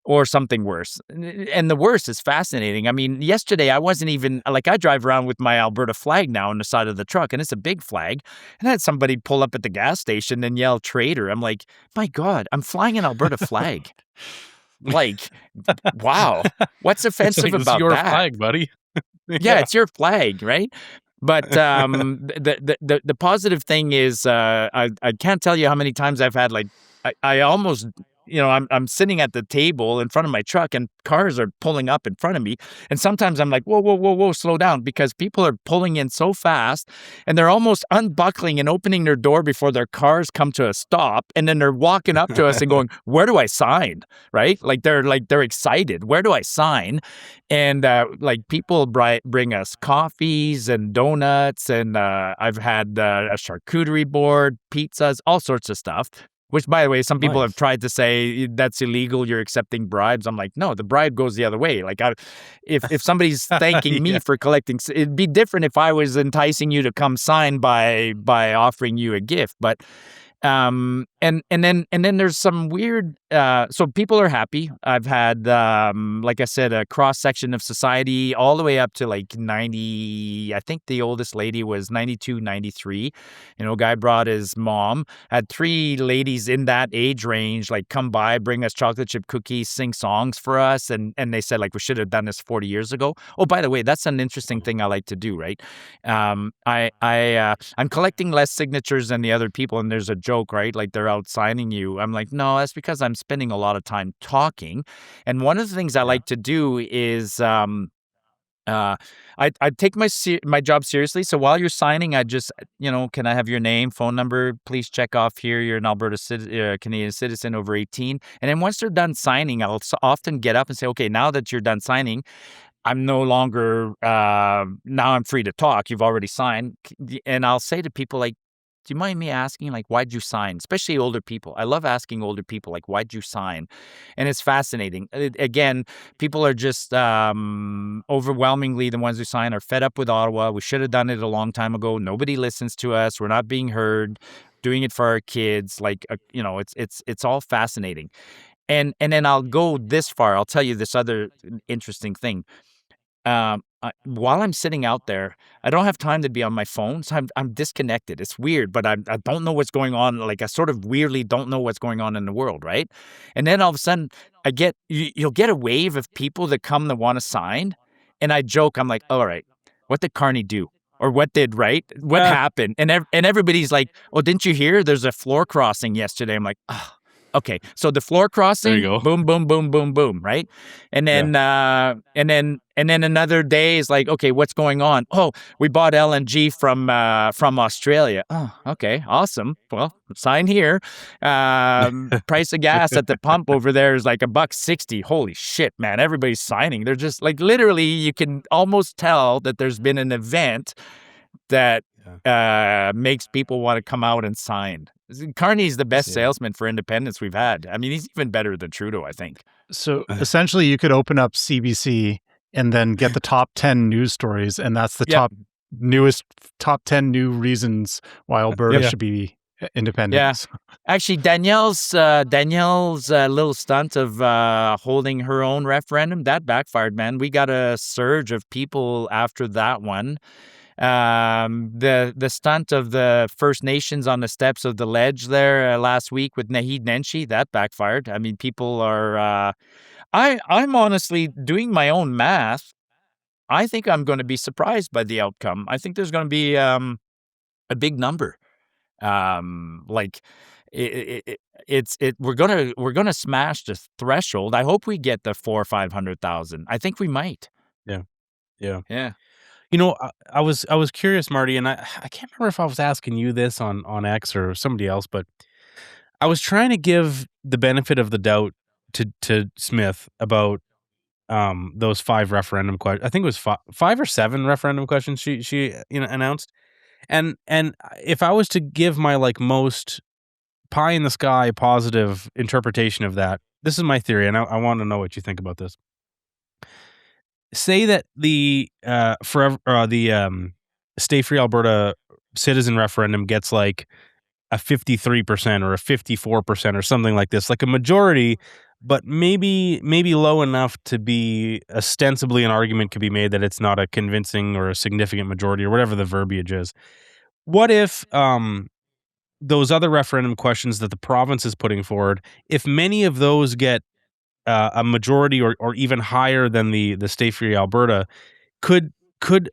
or something worse. And the worst is fascinating. I mean, yesterday I wasn't even, like, I drive around with my Alberta flag now on the side of the truck, and it's a big flag. And I had somebody pull up at the gas station and yell traitor. I'm like, my God, I'm flying an Alberta flag. Like, wow, what's offensive about it's your that? flag, buddy. Yeah, it's your flag, right? But the positive thing is, I can't tell you how many times I've had, like, I almost I'm sitting at the table in front of my truck and cars are pulling up in front of me. And sometimes I'm like, whoa, whoa, whoa, whoa, slow down, because people are pulling in so fast and they're almost unbuckling and opening their door before their cars come to a stop. And then they're walking up to us and going, where do I sign? Right? They're excited. Where do I sign? And people bring us coffees and donuts, and I've had a charcuterie board, pizzas, all sorts of stuff. Which, by the way, some people have tried to say that's illegal. You're accepting bribes. I'm like, no, the bribe goes the other way. Like, if somebody's thanking me for collecting, it'd be different if I was enticing you to come sign by offering you a gift. But and then there's some weird. So people are happy. I've had, like I said, a cross section of society all the way up to like 90. I think the oldest lady was 92, 93. Guy brought his mom. Had 3 ladies in that age range like come by, bring us chocolate chip cookies, sing songs for us, and they said like we should have done this 40 years ago. Oh, by the way, that's an interesting thing I like to do, right? I'm collecting less signatures than the other people, and there's a joke, right? Like they're out signing you. I'm like, no, that's because I'm spending a lot of time talking. And one of the things I like to do is I take my job seriously. So while you're signing, I just, can I have your name, phone number? Please check off here. You're an Alberta Canadian citizen over 18. And then once they're done signing, I'll often get up and say, okay, now that you're done signing, I'm no longer, now I'm free to talk. You've already signed. And I'll say to people like, do you mind me asking, like, why'd you sign? Especially older people. I love asking older people, like, why'd you sign? And it's fascinating. Again, people are just overwhelmingly, the ones who sign are fed up with Ottawa. We should have done it a long time ago. Nobody listens to us. We're not being heard. Doing it for our kids. Like, it's all fascinating. And then I'll go this far. I'll tell you this other interesting thing. While I'm sitting out there, I don't have time to be on my phone, so I'm disconnected. It's weird, but I don't know what's going on. Like, I sort of weirdly don't know what's going on in the world, right? And then all of a sudden, you'll get a wave of people that come that want to sign, and I joke, I'm like, all right, what did Carney do? Or what happened? And everybody's like, oh, didn't you hear? There's a floor crossing yesterday. I'm like, oh. Okay, so the floor crossing, there you go. Boom, boom, boom, boom, boom, right? And then, and then another day is like, okay, what's going on? Oh, we bought LNG from Australia. Oh, okay, awesome. Well, sign here. Price of gas at the pump over there is like $1.60. Holy shit, man! Everybody's signing. They're just like literally, you can almost tell that there's been an event that makes people want to come out and sign. Carney's the best salesman for independence we've had. I mean, he's even better than Trudeau, I think. So essentially, you could open up CBC and then get the top 10 news stories, and that's the top 10 new reasons why Alberta should be independent. Yeah, actually, Danielle's little stunt of holding her own referendum, that backfired, man. We got a surge of people after that one. The stunt of the First Nations on the steps of the ledge there last week with Naheed Nenshi, that backfired. I mean, people are. I'm honestly doing my own math. I think I'm going to be surprised by the outcome. I think there's going to be a big number. We're gonna smash the threshold. I hope we get the 400,000 or 500,000. I think we might. Yeah. I was curious, Marty, and I can't remember if I was asking you this on X or somebody else, but I was trying to give the benefit of the doubt to Smith about those 5 referendum questions. I think it was 5 or 7 referendum questions she announced, and if I was to give my like most pie in the sky positive interpretation of that, this is my theory, and I want to know what you think about this. Say that the Stay Free Alberta citizen referendum gets like a 53% or a 54% or something like this, like a majority, but maybe low enough to be ostensibly an argument could be made that it's not a convincing or a significant majority or whatever the verbiage is. What if those other referendum questions that the province is putting forward, if many of those get a majority or even higher than the Stay Free Alberta, could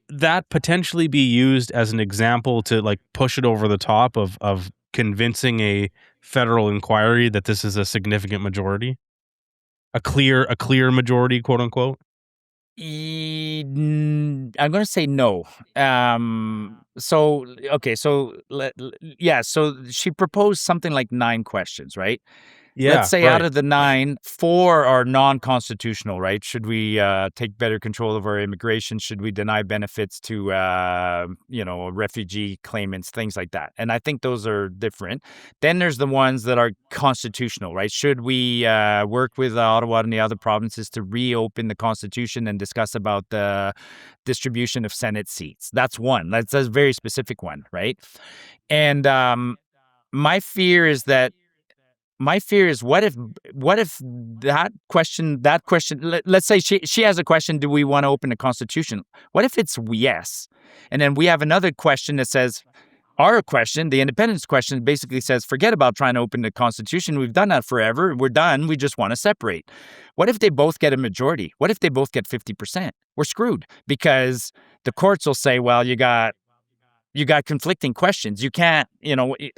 that potentially be used as an example to like push it over the top of convincing a federal inquiry that this is a significant majority, a clear majority, quote unquote? I'm going to say no. So okay, so yeah, so she proposed something like 9 questions, right? Let's Yeah, say out right. of the 9, 4 are non-constitutional, right? Should we take better control of our immigration? Should we deny benefits to, refugee claimants, things like that? And I think those are different. Then there's the ones that are constitutional, right? Should we work with Ottawa and the other provinces to reopen the Constitution and discuss about the distribution of Senate seats? That's one. That's a very specific one, right? And my fear is what if that question let's say she has a question, do we want to open the Constitution? What if it's yes? And then we have another question that says, our question, the independence question, basically says, forget about trying to open the Constitution. We've done that forever. We're done. We just want to separate. What if they both get a majority? What if they both get 50%? We're screwed, because the courts will say, well, you got conflicting questions. You can't,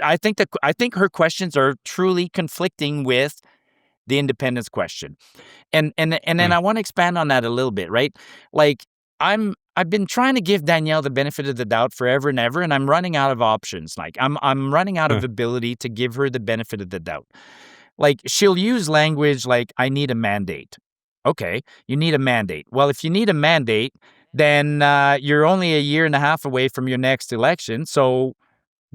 I think her questions are truly conflicting with the independence question. And then I want to expand on that a little bit, right? Like I've been trying to give Danielle the benefit of the doubt forever and ever, and I'm running out of options. Like I'm running out of ability to give her the benefit of the doubt. Like she'll use language like, I need a mandate. Okay, you need a mandate. Well, if you need a mandate, then you're only a year and a half away from your next election. So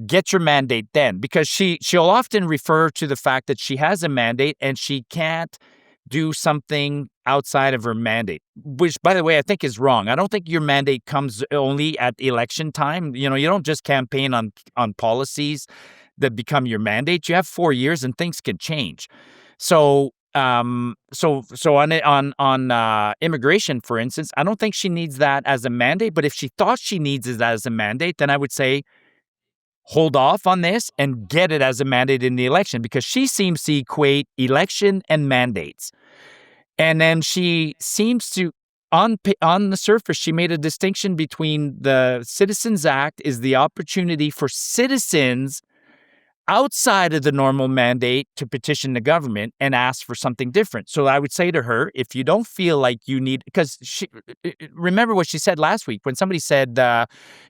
get your mandate then, because she'll often refer to the fact that she has a mandate and she can't do something outside of her mandate, which, by the way, I think is wrong. I don't think your mandate comes only at election time. You don't just campaign on policies that become your mandate. You have 4 years and things can change. So on immigration, for instance, I don't think she needs that as a mandate. But if she thought she needs it as a mandate, then I would say hold off on this and get it as a mandate in the election, because she seems to equate election and mandates. And then she seems to, on the surface, she made a distinction between the Citizens Act is the opportunity for citizens outside of the normal mandate to petition the government and ask for something different. So I would say to her, if you don't feel like you need, because remember what she said last week when somebody said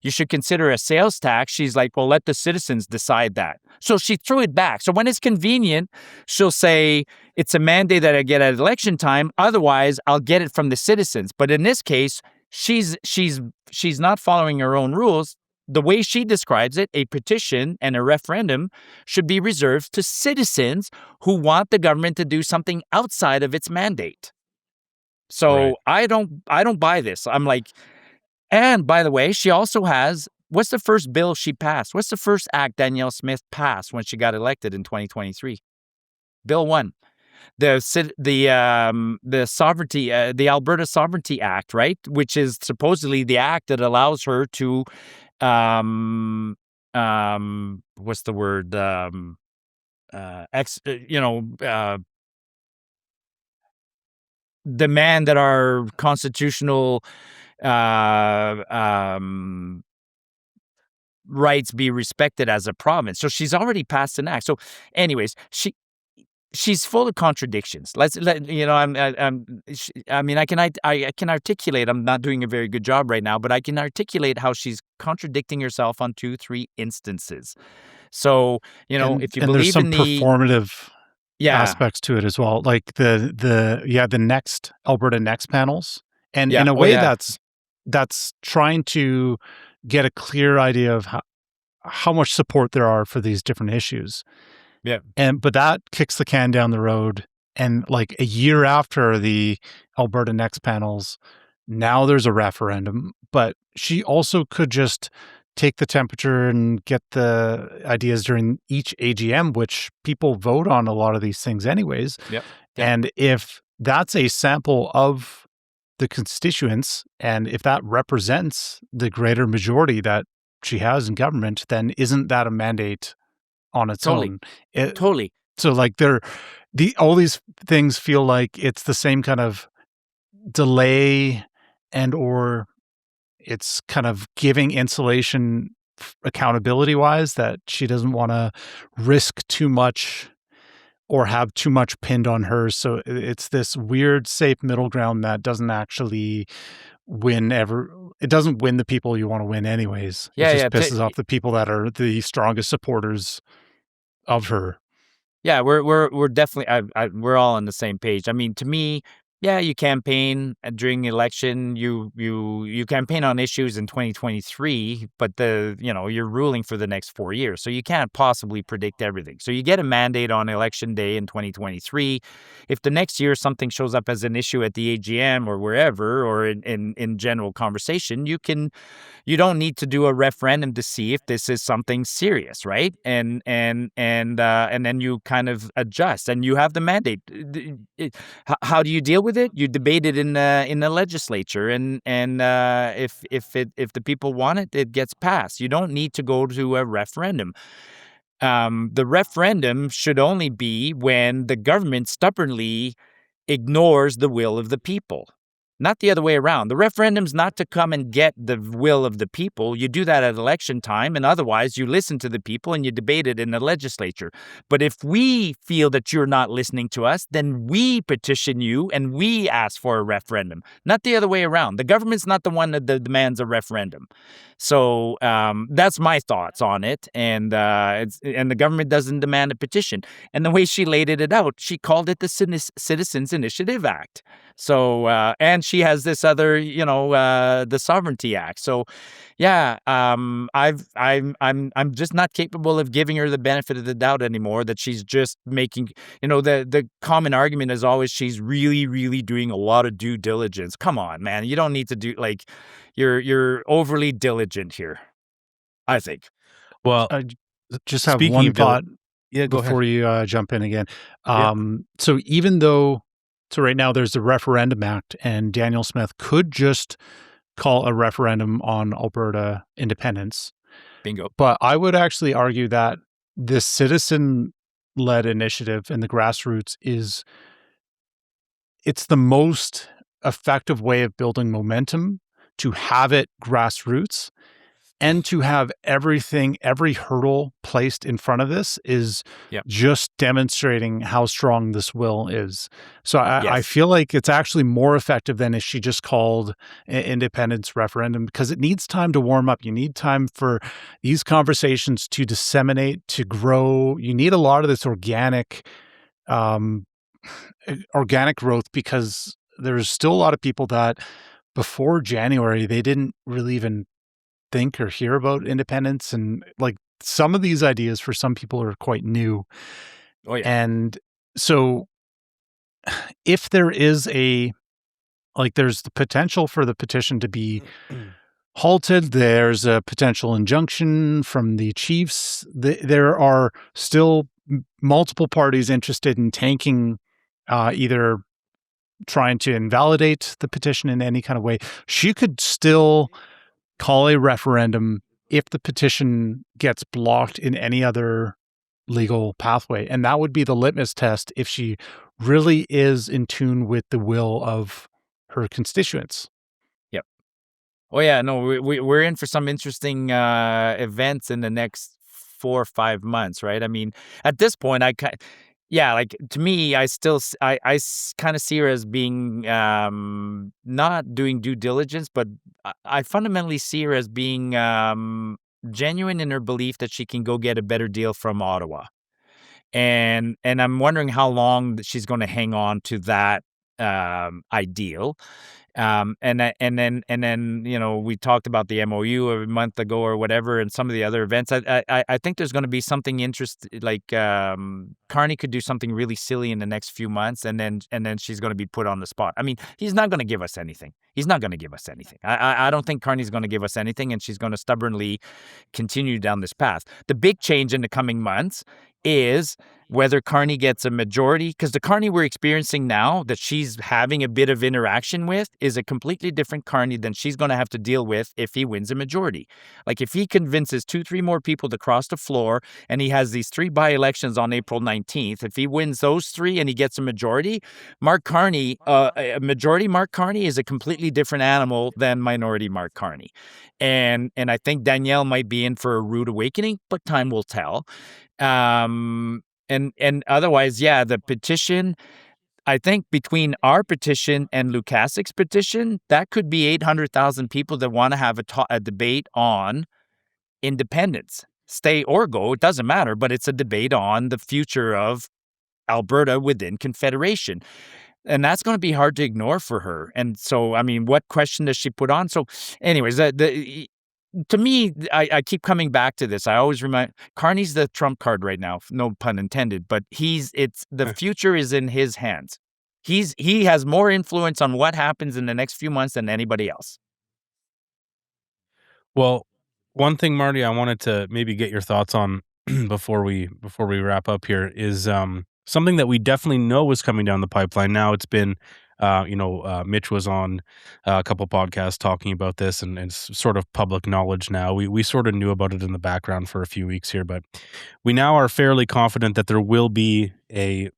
you should consider a sales tax, she's like, well, let the citizens decide that. So she threw it back. So when it's convenient, she'll say it's a mandate that I get at election time. Otherwise, I'll get it from the citizens. But in this case, she's not following her own rules. The way she describes it, a petition and a referendum should be reserved to citizens who want the government to do something outside of its mandate. So right. I don't buy this. I'm like, and by the way, she also has, what's the first bill she passed? What's the first act Danielle Smith passed when she got elected in 2023? Bill 1. The sovereignty, the Alberta Sovereignty Act, right? Which is supposedly the act that allows her to what's the word? Demand that our constitutional rights be respected as a province. So she's already passed an act. So, anyways, she's full of contradictions. I can articulate. I'm not doing a very good job right now, but I can articulate how she's contradicting herself on 2-3 instances. So, if you believe there's some in the performative aspects to it as well, like the next Alberta Next panels, and in a way that's trying to get a clear idea of how much support there are for these different issues. Yeah. But that kicks the can down the road. And like a year after the Alberta Next panels, now there's a referendum. But she also could just take the temperature and get the ideas during each AGM, which people vote on a lot of these things anyways. Yep. And if that's a sample of the constituents, and if that represents the greater majority that she has in government, then isn't that a mandate on its own? Totally. So like all these things feel like it's the same kind of delay, and or it's kind of giving insulation accountability wise, that she doesn't want to risk too much or have too much pinned on her. So it's this weird safe middle ground that doesn't actually it doesn't win the people you want to win anyways. Yeah, It yeah. just pisses off the people that are the strongest supporters of her. Yeah, we're definitely we're all on the same page. I mean, to me, yeah, you campaign during election. You campaign on issues in 2023, but you're ruling for the next 4 years, so you can't possibly predict everything. So you get a mandate on election day in 2023. If the next year something shows up as an issue at the AGM or wherever, or in general conversation, you don't need to do a referendum to see if this is something serious, right? And then you kind of adjust, and you have the mandate. How do you deal with it? You debate it in the legislature, and if the people want it, it gets passed. You don't need to go to a referendum. The referendum should only be when the government stubbornly ignores the will of the people. Not the other way around. The referendum's not to come and get the will of the people. You do that at election time, and otherwise you listen to the people and you debate it in the legislature. But if we feel that you're not listening to us, then we petition you and we ask for a referendum. Not the other way around. The government's not the one that demands a referendum. So that's my thoughts on it, and the government doesn't demand a petition. And the way she laid it out, she called it the Citizens Initiative Act. So and she has this other, the Sovereignty Act. So yeah, I'm just not capable of giving her the benefit of the doubt anymore. That she's just making, the common argument is always she's really, really doing a lot of due diligence. Come on, man, you don't need to do you're overly diligent here, I think. Well, I just have speaking one of thought go before ahead. you jump in again. Yeah. So right now there's the Referendum Act, and Daniel Smith could just call a referendum on Alberta independence. Bingo. But I would actually argue that this citizen-led initiative and the grassroots it's the most effective way of building momentum, to have it grassroots, and to have every hurdle placed in front of this is just demonstrating how strong this will is. So I feel like it's actually more effective than if she just called an independence referendum, because it needs time to warm up. You need time for these conversations to disseminate, to grow. You need a lot of this organic growth, because there's still a lot of people that before January, they didn't really even think or hear about independence. And like, some of these ideas for some people are quite new. Oh yeah. And so if there is there's the potential for the petition to be halted, there's a potential injunction from the chiefs. There are still multiple parties interested in tanking, either trying to invalidate the petition in any kind of way. She could still call a referendum if the petition gets blocked in any other legal pathway. And that would be the litmus test if she really is in tune with the will of her constituents. Yep. Oh yeah, no, we're in for some interesting events in the next 4 or 5 months, right? I mean, at this point, to me, I kind of see her as being not doing due diligence, but I fundamentally see her as being genuine in her belief that she can go get a better deal from Ottawa. And I'm wondering how long she's going to hang on to that ideal. And then we talked about the MOU a month ago or whatever, and some of the other events. I think there's going to be something interesting. Like Carney could do something really silly in the next few months, and then she's going to be put on the spot. I mean, he's not going to give us anything. He's not going to give us anything. I don't think Carney's going to give us anything, and she's going to stubbornly continue down this path. The big change in the coming months is whether Carney gets a majority, because the Carney we're experiencing now that she's having a bit of interaction with is a completely different Carney than she's going to have to deal with if he wins a majority. Like if he convinces 2-3 more people to cross the floor and he has these 3 by-elections on April 19th, if he wins those 3 and he gets a majority, Mark Carney, a majority Mark Carney is a completely different animal than minority Mark Carney. And I think Danielle might be in for a rude awakening, but time will tell. And otherwise, yeah, the petition, I think between our petition and Lukasik's petition, that could be 800,000 people that want to have a debate on independence. Stay or go, it doesn't matter, but it's a debate on the future of Alberta within Confederation. And that's going to be hard to ignore for her. And so, I mean, what question does she put on? So anyways, to me, I keep coming back to this. I always remind Carney's the trump card right now, no pun intended, but the future is in his hands. He has more influence on what happens in the next few months than anybody else. Well, one thing, Marty, I wanted to maybe get your thoughts on before we wrap up here is something that we definitely know is coming down the pipeline. Now it's been Mitch was on a couple podcasts talking about this, and it's sort of public knowledge now. We sort of knew about it in the background for a few weeks here, but we now are fairly confident that there will be a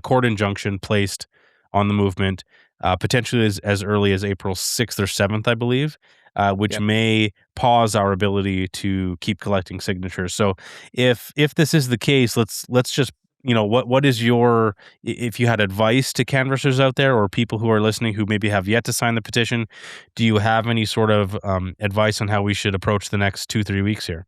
court injunction placed on the movement, potentially as early as April 6th or 7th, I believe, which may pause our ability to keep collecting signatures. So if this is the case, let's just, what is your, if you had advice to canvassers out there or people who are listening who maybe have yet to sign the petition, do you have any sort of advice on how we should approach the next 2-3 weeks here?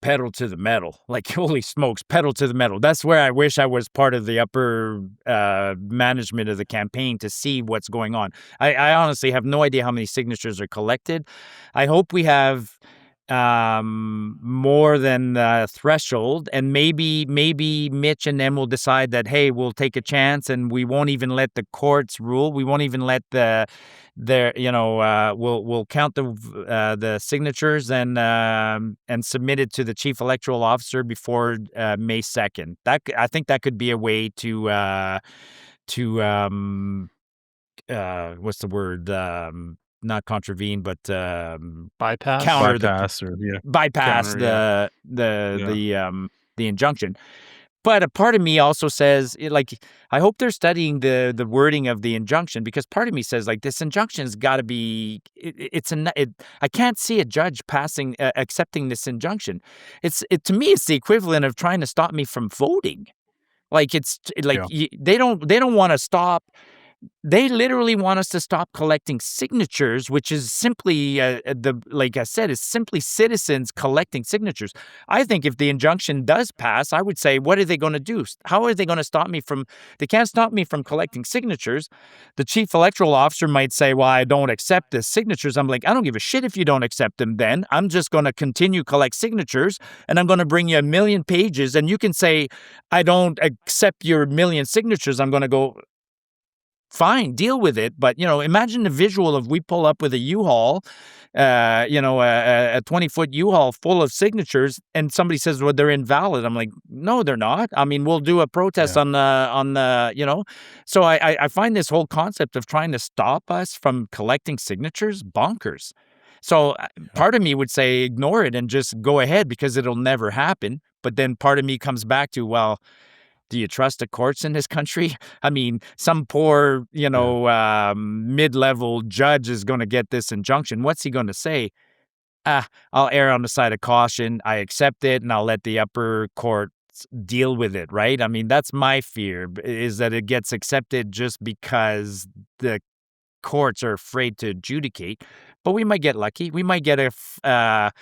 Pedal to the metal. Like, holy smokes, pedal to the metal. That's where I wish I was part of the upper management of the campaign to see what's going on. I honestly have no idea how many signatures are collected. I hope we have more than the threshold, and maybe Mitch and them will decide that, hey, we'll take a chance and we won't even let the courts rule. We won't even let we'll count the signatures and submit it to the chief electoral officer before May 2nd. I think that could be a way to what's the word? Not contravene, but bypass, bypass the injunction. But a part of me also says, I hope they're studying the wording of the injunction, because part of me says, this injunction's got to be. I can't see a judge accepting this injunction. To me, it's the equivalent of trying to stop me from voting. They don't want to stop. They literally want us to stop collecting signatures, which is simply, like I said, is simply citizens collecting signatures. I think if the injunction does pass, I would say, what are they going to do? How are they going to stop me from? They can't stop me from collecting signatures. The chief electoral officer might say, well, I don't accept the signatures. I'm like, I don't give a shit if you don't accept them then. I'm just going to continue collect signatures, and I'm going to bring you 1 million pages, and you can say, I don't accept your 1 million signatures. I'm going to go, fine, deal with it. But, imagine the visual of we pull up with a U-Haul, a 20-foot U-Haul full of signatures, and somebody says, well, they're invalid. I'm like, no, they're not. I mean, we'll do a protest on the. So I find this whole concept of trying to stop us from collecting signatures bonkers. So part of me would say ignore it and just go ahead, because it'll never happen. But then part of me comes back to, well, do you trust the courts in this country? I mean, some poor, mid-level judge is going to get this injunction. What's he going to say? I'll err on the side of caution. I accept it, and I'll let the upper courts deal with it, right? I mean, that's my fear, is that it gets accepted just because the courts are afraid to adjudicate. But we might get lucky. We might get a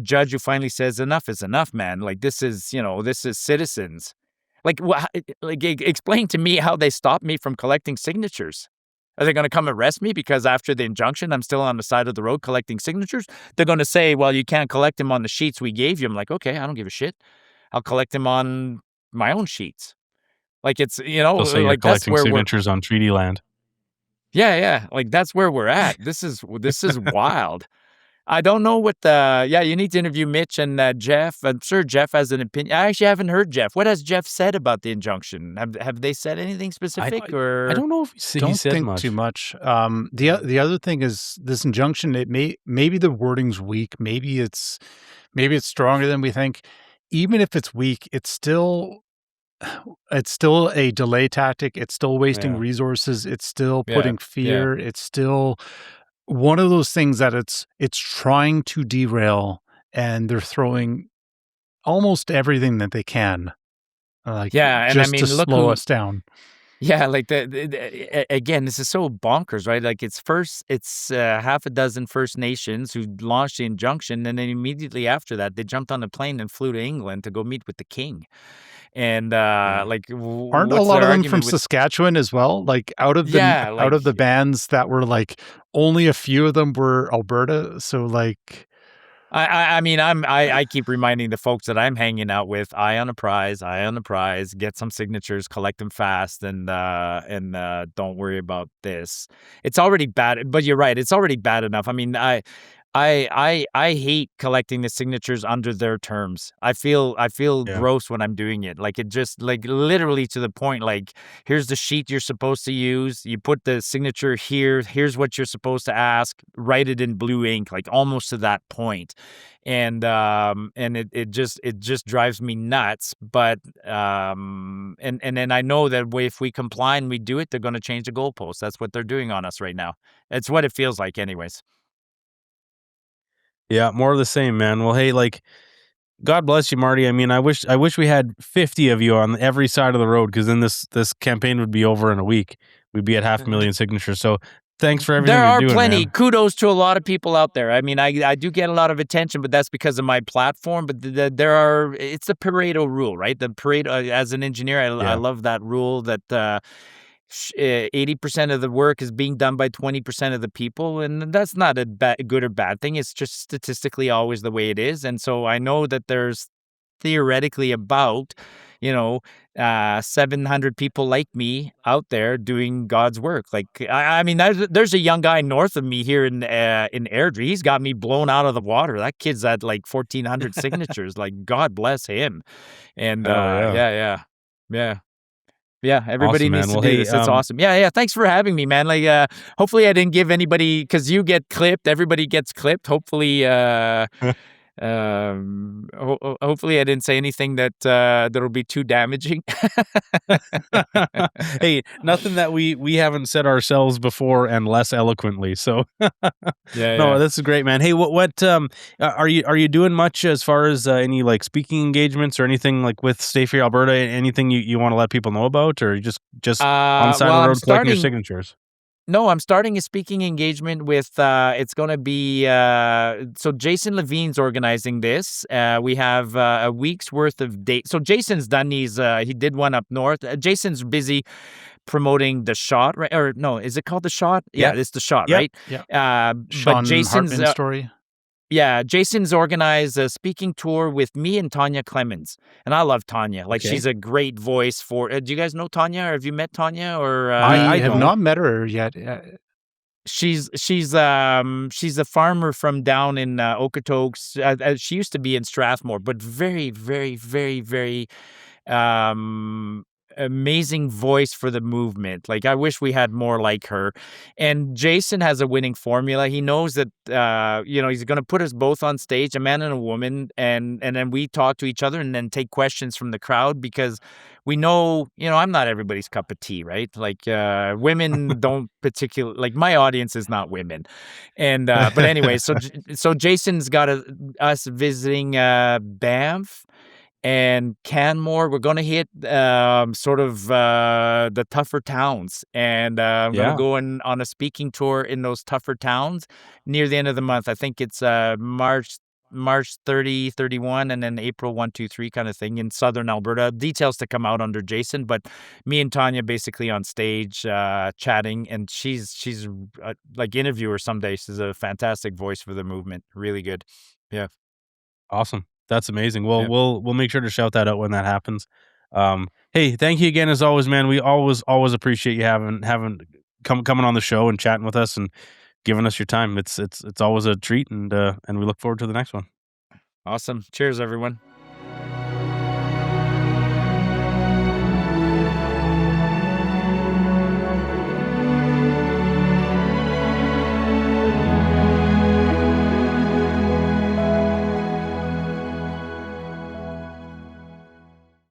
judge who finally says, enough is enough, man. This is citizens. Explain to me how they stop me from collecting signatures. Are they going to come arrest me because after the injunction, I'm still on the side of the road collecting signatures? They're going to say, well, you can't collect them on the sheets we gave you. I'm like, okay, I don't give a shit. I'll collect them on my own sheets. It's, They'll say you're collecting signatures on treaty land. Yeah. That's where we're at. This is wild. I don't know what the. Yeah, you need to interview Mitch and Jeff. I'm sure Jeff has an opinion. I actually haven't heard Jeff. What has Jeff said about the injunction? Have they said anything specific or? I don't know if he Don't said think much. too much. The other thing is this injunction. Maybe the wording's weak. Maybe it's stronger than we think. Even if it's weak, it's still a delay tactic. It's still wasting Yeah. resources. It's still Yeah, putting fear. It's still one of those things that it's trying to derail, and they're throwing almost everything that they can, Yeah, and I just mean, to look slow who. us down. Yeah, like again, this is so bonkers, right? Like it's half a dozen First Nations who launched the injunction, and then immediately after that, they jumped on a plane and flew to England to go meet with the king. And like, Aren't a what's lot their of them from argument with? Saskatchewan as well? Like out of Yeah, the bands that were like, only a few of them were Alberta. So like, I mean, I keep reminding the folks that I'm hanging out with, eye on the prize, get some signatures, collect them fast, and don't worry about this. It's already bad, but you're right. It's already bad enough. I mean, I hate collecting the signatures under their terms. I feel Yeah. gross when I'm doing it. Like it just like literally to the point. Like here's the sheet you're supposed to use. You put the signature here. Here's what you're supposed to ask. Write it in blue ink, like almost to that point. And it just drives me nuts. But and then I know that if we comply and we do it, they're going to change the goalposts. That's what they're doing on us right now. It's what it feels like, anyways. Yeah, more of the same, man. Well, hey, like, God bless you, Marty. I mean, I wish we had 50 of you on every side of the road, because then this campaign would be over in a week. We'd be at 500,000 signatures. So thanks for everything There you're are doing, plenty. man. Kudos to a lot of people out there. I mean, I do get a lot of attention, but that's because of my platform. But it's the Pareto rule, right? The Pareto, as an engineer, I love that rule that 80% of the work is being done by 20% of the people. And that's not a good or bad thing. It's just statistically always the way it is. And so I know that there's theoretically about, 700 people like me out there doing God's work. Like, I mean, there's a young guy north of me here in Airdrie. He's got me blown out of the water. That kid's at like 1,400 signatures. Like, God bless him. And yeah. Everybody Awesome, needs man. to Well, do hey, this. It's awesome. Yeah. Thanks for having me, man. Like, hopefully I didn't give anybody, because you get clipped. Everybody gets clipped. Hopefully, hopefully I didn't say anything that'll be too damaging. Hey, nothing that we haven't said ourselves before, and less eloquently. So no, this is great, man. Hey, what are you doing much as far as any like speaking engagements or anything like with Stay Free Alberta? Anything you want to let people know about, or just on the side of the road collecting your signatures? No, I'm starting a speaking engagement with, it's going to be, so Jason Levine's organizing this. We have a week's worth of dates. So Jason's done these, he did one up north. Jason's busy promoting The Shot, right? Or no, is it called The Shot? Yeah, it's The Shot, right? Yeah. But Jason's Hartman's story. Yeah, Jason's organized a speaking tour with me and Tanya Clemens, and I love Tanya. Like, she's a great voice for. Do you guys know Tanya, or have you met Tanya? Or I have not met her yet. She's a farmer from down in Okotoks. She used to be in Strathmore, but very, very, very, very amazing voice for the movement. Like, I wish we had more like her. And Jason has a winning formula. He knows that he's going to put us both on stage, a man and a woman, and then we talk to each other and then take questions from the crowd, because we know, I'm not everybody's cup of tea, right? Like, women don't particularly, like, my audience is not women. And but anyway, so Jason's got us visiting Banff and Canmore. We're going to hit sort of the tougher towns, and I'm going to go on a speaking tour in those tougher towns near the end of the month. I think it's March 30, 31, and then April 1, 2, 3 kind of thing in southern Alberta. Details to come out under Jason, but me and Tanya basically on stage chatting, and she's like interviewer someday. She's a fantastic voice for the movement. Really good. Yeah. Awesome. That's amazing. Well, we'll make sure to shout that out when that happens. Hey, thank you again as always, man. We always appreciate you coming on the show and chatting with us and giving us your time. It's always a treat, and we look forward to the next one. Awesome. Cheers, everyone.